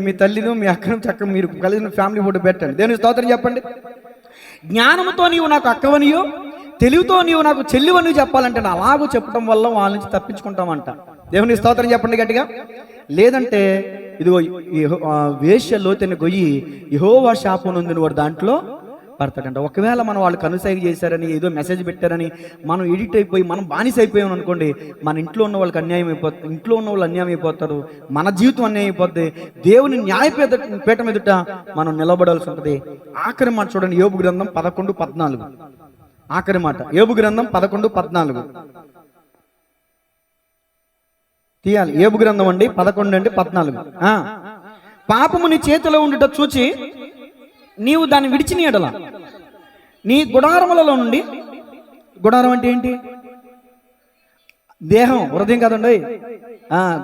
మీ తల్లిను మీ అక్కను చక్కగా మీరు కలిసిన ఫ్యామిలీ ఫోటో పెట్టండి. దేవునికి స్తోత్రం చెప్పండి. జ్ఞానంతో నీవు నాకు అక్కవనియో, తెలివితో నీవు నాకు చెల్లివని చెప్పాలంటే అలాగూ చెప్పడం వల్ల వాళ్ళ నుంచి తప్పించుకుంటామంట. దేవునికి స్తోత్రం చెప్పండి గట్టిగా. లేదంటే ఇదిగో వేశ్య లోతైన గొయ్యి యెహోవా శాపం నొందిన వాడు దాంట్లో పడతాడంట. ఒకవేళ మనం వాళ్ళు కనుసైగ చేశారని, ఏదో మెసేజ్ పెట్టారని మనం ఎడిట్ అయిపోయి మనం బానిస అయిపోయాం అనుకోండి, మన ఇంట్లో ఉన్న వాళ్ళకి అన్యాయం అయిపోతుంది, ఇంట్లో ఉన్న వాళ్ళు అన్యాయం అయిపోతారు, మన జీవితం అన్యాయం అయిపోద్ది. దేవుని న్యాయపీఠం ఎదుట మనం నిలబడాల్సి ఉంటుంది. ఆఖరి మాట చూడండి, యోబు గ్రంథం 11:14. ఆఖరి మాట యోబు గ్రంథం 11:14 తీయాలి. యోబు గ్రంథం అండి 11:14. పాపము నీ చేతిలో ఉండుట చూచి నీవు దాన్ని విడిచిన ఎడల నీ గుడారములలో నుండి, గుడారం అంటే ఏంటి? దేహం, హృదయం కాదండి.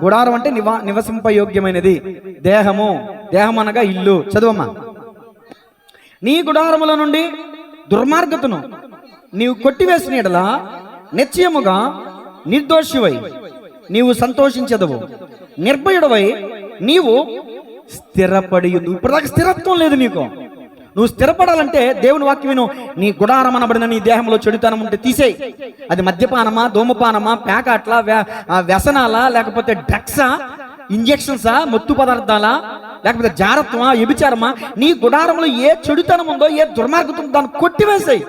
గుడారం అంటే నివసింపయోగ్యమైనది దేహము. దేహం అనగా ఇల్లు. చదువమ్మా. నీ గుడారముల నుండి దుర్మార్గతను నీవు కొట్టివేసిన ఎడల నిశ్చయముగా నిర్దోషివై నీవు సంతోషించదవు, నిర్భయుడవై నీవు స్థిరపడి. ఇప్పటిదాకా స్థిరత్వం లేదు నీకు. నువ్వు స్థిరపడాలంటే దేవుని వాక్యం విను. నీ గుడారం అనబడిన నీ దేహంలో చెడుతనం ఉంటే తీసేయి. అది మద్యపానమా, ధూమపానమా, ప్యాకాట్లా, వ్యసనాలా, లేకపోతే డ్రగ్సా, ఇంజెక్షన్సా, మత్తు పదార్థాలా, లేకపోతే జారత్వమా, వ్యభిచారమా, నీ గుడారంలో ఏ చెడుతనం ఉందో, ఏ దుర్మార్గత ఉందో దాన్ని కొట్టివేసాయి.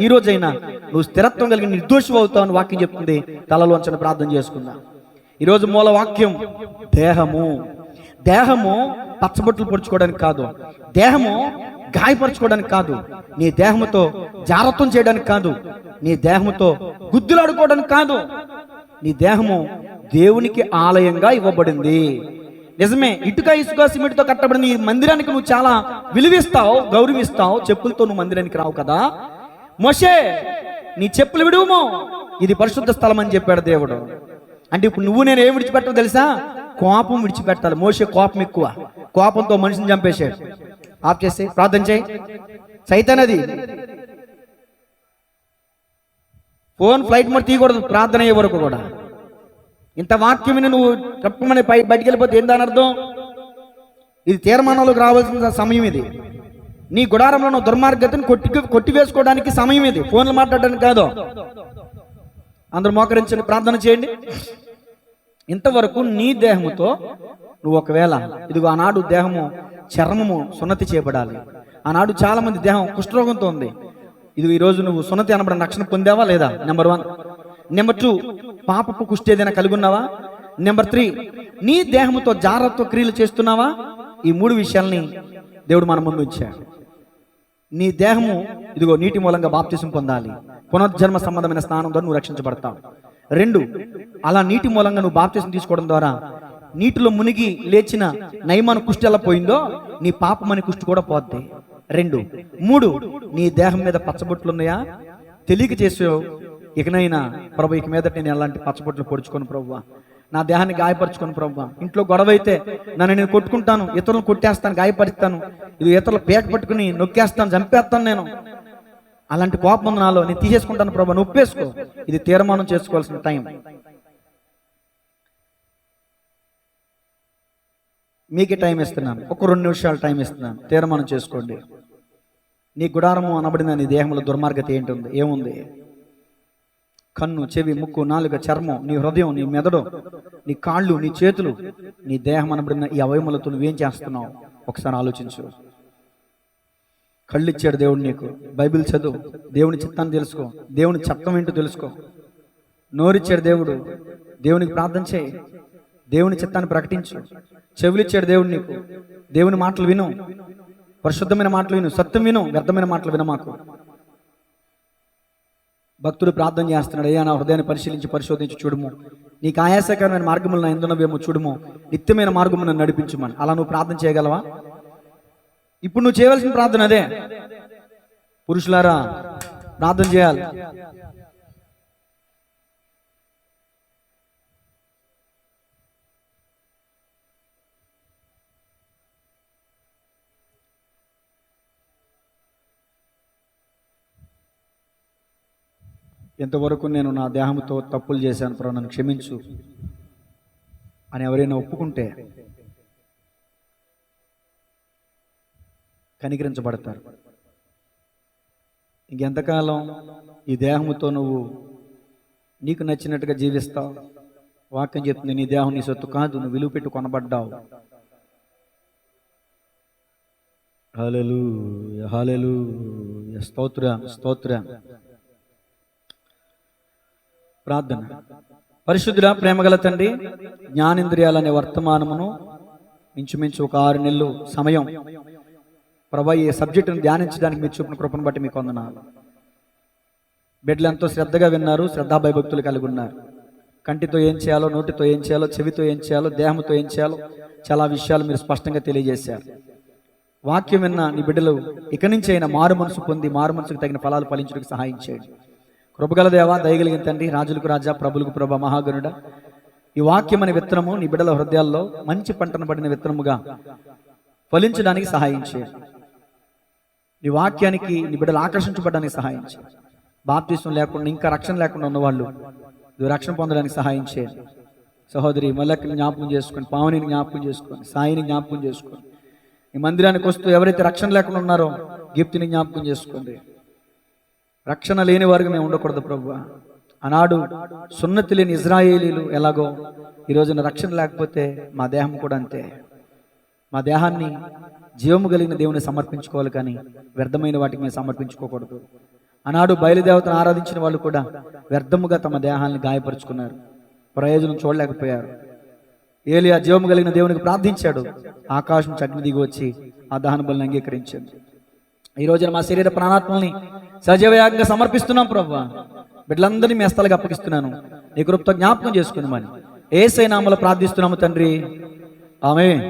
ఈ రోజైనా నువ్వు స్థిరత్వం కలిగి నిర్దోషి అవుతావు అని వాక్యం చెప్తుంది. తలలో వంచని ప్రార్థన చేసుకుందాం. ఈరోజు మూల వాక్యం దేహము. దేహము పచ్చబొట్లు పొడుచుకోవడానికి కాదు, దేహము గాయపరచుకోవడానికి కాదు, నీ దేహముతో జారత్వం చేయడానికి కాదు, నీ దేహముతో గుద్దులాడుకోవడానికి కాదు. నీ దేహము దేవునికి ఆలయంగా ఇవ్వబడింది. నిజమే, ఇటుక ఇసుక సిమెంట్తో కట్టబడిన ఈ మందిరానికి నువ్వు చాలా విలువిస్తావు, గౌరవిస్తావు. చెప్పులతో నువ్వు మందిరానికి రావు కదా. మోషే, నీ చెప్పులు విడువుమో, ఇది పరిశుద్ధ స్థలం అని చెప్పాడు దేవుడు. అంటే ఇప్పుడు నువ్వు నేను ఏం విడిచిపెట్టవు తెలుసా? కోపం విడిచిపెట్టాలి. మోషే కోపం ఎక్కువ, కోపంతో మనిషిని చంపేశాడు. ఆఫ్ చేసి ప్రార్థన చేయి. సైతాన్ అది. ఫోన్ ఫ్లైట్ మోడ్ తీయకూడదు ప్రార్థన అయ్యే వరకు కూడా. ఇంత వాక్యం నువ్వు తప్పమని బయటికి వెళ్ళిపోతే ఏందని అర్థం? ఇది తీర్మానంలోకి రావాల్సిన సమయం ఇది. నీ గుడారంలో ఉన్న దుర్మార్గతను కొట్టివేసుకోవడానికి సమయం ఇది, ఫోన్లు మాట్లాడడానికి కాదు. అందరూ మోకరించండి, ప్రార్థన చేయండి. ఇంతవరకు నీ దేహముతో నువ్వు ఒకవేళ ఇదిగో ఆనాడు దేహము చర్మము సున్నతి చేయబడాలి. ఆనాడు చాలా మంది దేహం కుష్ఠరోగంతో ఉంది. ఇది ఈరోజు నువ్వు సున్నతి అనబడిన రక్షణ పొందావా లేదా? నెంబర్ 1. నెంబర్ 2, పాపపు కుష్టి ఏదైనా కలిగి ఉన్నావా? నెంబర్ 3, నీ దేహముతో జాగ్రత్త క్రియలు చేస్తున్నావా? ఈ 3 విషయాల్ని దేవుడు మన ముందు ఉంచాడు. నీ దేహము ఇదిగో నీటి మూలంగా బాప్తిసం పొందాలి. పునర్జన్మ సంబంధమైన స్నానం ద్వారా నువ్వు రక్షించబడతావు. 2, అలా నీటి మూలంగా నువ్వు బాప్తిసం తీసుకోవడం ద్వారా నీటిలో మునిగి లేచిన నయమాన కుష్టి ఎలా పోయిందో నీ పాపమని కుష్టి కూడా పోద్ది. 2, 3, నీ దేహం మీద పచ్చబొట్లు ఉన్నాయా? తెలియక చేసావు. ఇకనైనా ప్రభు, ఇక మీద నేను ఎలాంటి పచ్చబొట్లు పొడుచుకోను ప్రభువా, నా దేహాన్ని గాయపరచుకోను ప్రభువా. ఇంట్లో గొడవ అయితే నన్ను నేను కొట్టుకుంటాను, ఇతరులను కొట్టేస్తాను, గాయపరుస్తాను, ఇది ఇతరులు పేక పట్టుకుని నొక్కేస్తాను, చంపేస్తాను. నేను అలాంటి కోపం ఉంది నాలో, నేను తీసేసుకుంటాను ప్రభు, నువ్వు ఒప్పేసుకో. ఇది తీర్మానం చేసుకోవాల్సిన టైం. మీకే టైం ఇస్తున్నాను, ఒక 2 నిమిషాలు టైం ఇస్తున్నాను. తీర్మానం చేసుకోండి. నీ గుడారము అనబడిన నీ దేహంలో దుర్మార్గత ఏంటుంది? ఏముంది? కన్ను, చెవి, ముక్కు, నాలుక, చర్మం, నీ హృదయం, నీ మెదడు, నీ కాళ్ళు, నీ చేతులు, నీ దేహం అనబడిన ఈ అవయములతో నువ్వేం చేస్తున్నావు? ఒకసారి ఆలోచించు. కళ్ళు ఇచ్చాడు దేవుడు నీకు. బైబిల్ చదువు, దేవుని చిత్తాన్ని తెలుసుకో, దేవుని చట్టం ఏంటో తెలుసుకో. నోరిచ్చాడు దేవుడు, దేవునికి ప్రార్థన చేయి, దేవుని చిత్తాన్ని ప్రకటించు. చెవులు ఇచ్చాడు దేవుడు నీకు, దేవుని మాటలు విను, పరిశుద్ధమైన మాటలు విను, సత్యం విను, వ్యర్థమైన మాటలు వినమాకు. భక్తుడు ప్రార్థన చేస్తున్నాడు, అయ్యా నా హృదయాన్ని పరిశోధించి చూడుము, నీకు ఆయాసకరమైన మార్గములు నా ఎందున్నవేమో చూడుము, నిత్యమైన మార్గము నన్ను నడిపించుమని. అలా నువ్వు ప్రార్థన చేయగలవా? ఇప్పుడు నువ్వు చేయవలసిన ప్రార్థన అదే. పురుషులారా ప్రార్థన చేయాలి. ఎంతవరకు నేను నా దేహంతో తప్పులు చేశాను ప్రభు, నన్ను క్షమించు అని ఎవరైనా ఒప్పుకుంటే కనికరించబడతారు. ఇంకెంతకాలం ఈ దేహముతో నువ్వు నీకు నచ్చినట్టుగా జీవిస్తావు? వాక్యం చెప్తుంది, నీ దేహం నీ సొత్తు కాదు, నువ్వు విలువ పెట్టి కొనబడ్డావు. హల్లెలూయా, హల్లెలూయా, స్తోత్రం, స్తోత్రం. ప్రార్థన. పరిశుద్ధుడా, ప్రేమగల తండ్రి, జ్ఞానేంద్రియాలనే వర్తమానమును ఇంచుమించు ఒక 6 నెలలు సమయం ప్రభా ఈ సబ్జెక్టును ధ్యానించడానికి మీరు చూపిన కృపను బట్టి మీకు వందనాలు. బిడ్డలు ఎంతో శ్రద్ధగా విన్నారు, శ్రద్ధా భయభక్తులు కలిగి ఉన్నారు. కంటితో ఏం చేయాలో, నోటితో ఏం చేయాలో, చెవితో ఏం చేయాలో, దేహంతో ఏం చేయాలో చాలా విషయాలు మీరు స్పష్టంగా తెలియజేశారు. వాక్యం విన్న నీ బిడ్డలు ఇక నుంచి అయినా మారు మనసు పొంది మారు మనసుకు తగిన ఫలాలు ఫలించడానికి సహాయం చేయండి. కృపగల దేవా, దయగలిగిన తండ్రి, రాజులకు రాజా, ప్రభులకు ప్రభ, మహాగణుడ, ఈ వాక్యం అనే విత్తనము నీ బిడ్డల హృదయాల్లో మంచి పంటను పడిన విత్తనముగా ఫలించడానికి సహాయం చేయండి. నీ వాక్యానికి నీ బిడ్డలు ఆకర్షించబడడానికి సహాయం చేయండి. బాప్తిసం లేకుండా ఇంకా రక్షణ లేకుండా ఉన్నవాళ్ళు రక్షణ పొందడానికి సహాయం చేయండి. సహోదరి మల్లెక్కని జ్ఞాపకం చేసుకొని, పావనిని జ్ఞాపకం చేసుకొని, సాయిని జ్ఞాపకం చేసుకొని, ఈ మందిరానికి వస్తూ ఎవరైతే రక్షణ లేకుండా ఉన్నారో గిఫ్ట్ని జ్ఞాపకం చేసుకోండి. రక్షణ లేని వారికి మేము ఉండకూడదు ప్రభు. ఆనాడు సున్నతి లేని ఇజ్రాయేలీలు ఎలాగో ఈ రోజున రక్షణ లేకపోతే మా దేహం కూడా అంతే. మా దేహాన్ని జీవము కలిగిన దేవుని సమర్పించుకోవాలి, కానీ వ్యర్థమైన వాటికి మేము సమర్పించుకోకూడదు. ఆనాడు బయలుదేవతను ఆరాధించిన వాళ్ళు కూడా వ్యర్థముగా తమ దేహాన్ని గాయపరుచుకున్నారు, ప్రయోజనం చూడలేకపోయారు. ఏలియా జీవము కలిగిన దేవునికి ప్రార్థించాడు, ఆకాశం అగ్ని దిగి వచ్చి ఆ దహన బలిని అంగీకరించింది. ఈ రోజున మా శరీర ప్రాణాత్మల్ని సజీవయాగంగా సమర్పిస్తున్నాం ప్రభువా. బిడ్డలందరినీ మీ హస్తాలకు అప్పగిస్తున్నాను, నీ కృపతో జ్ఞాపకం చేసుకుందామని యేసయ్య నామములో ప్రార్థిస్తున్నాము తండ్రి, ఆమేన్.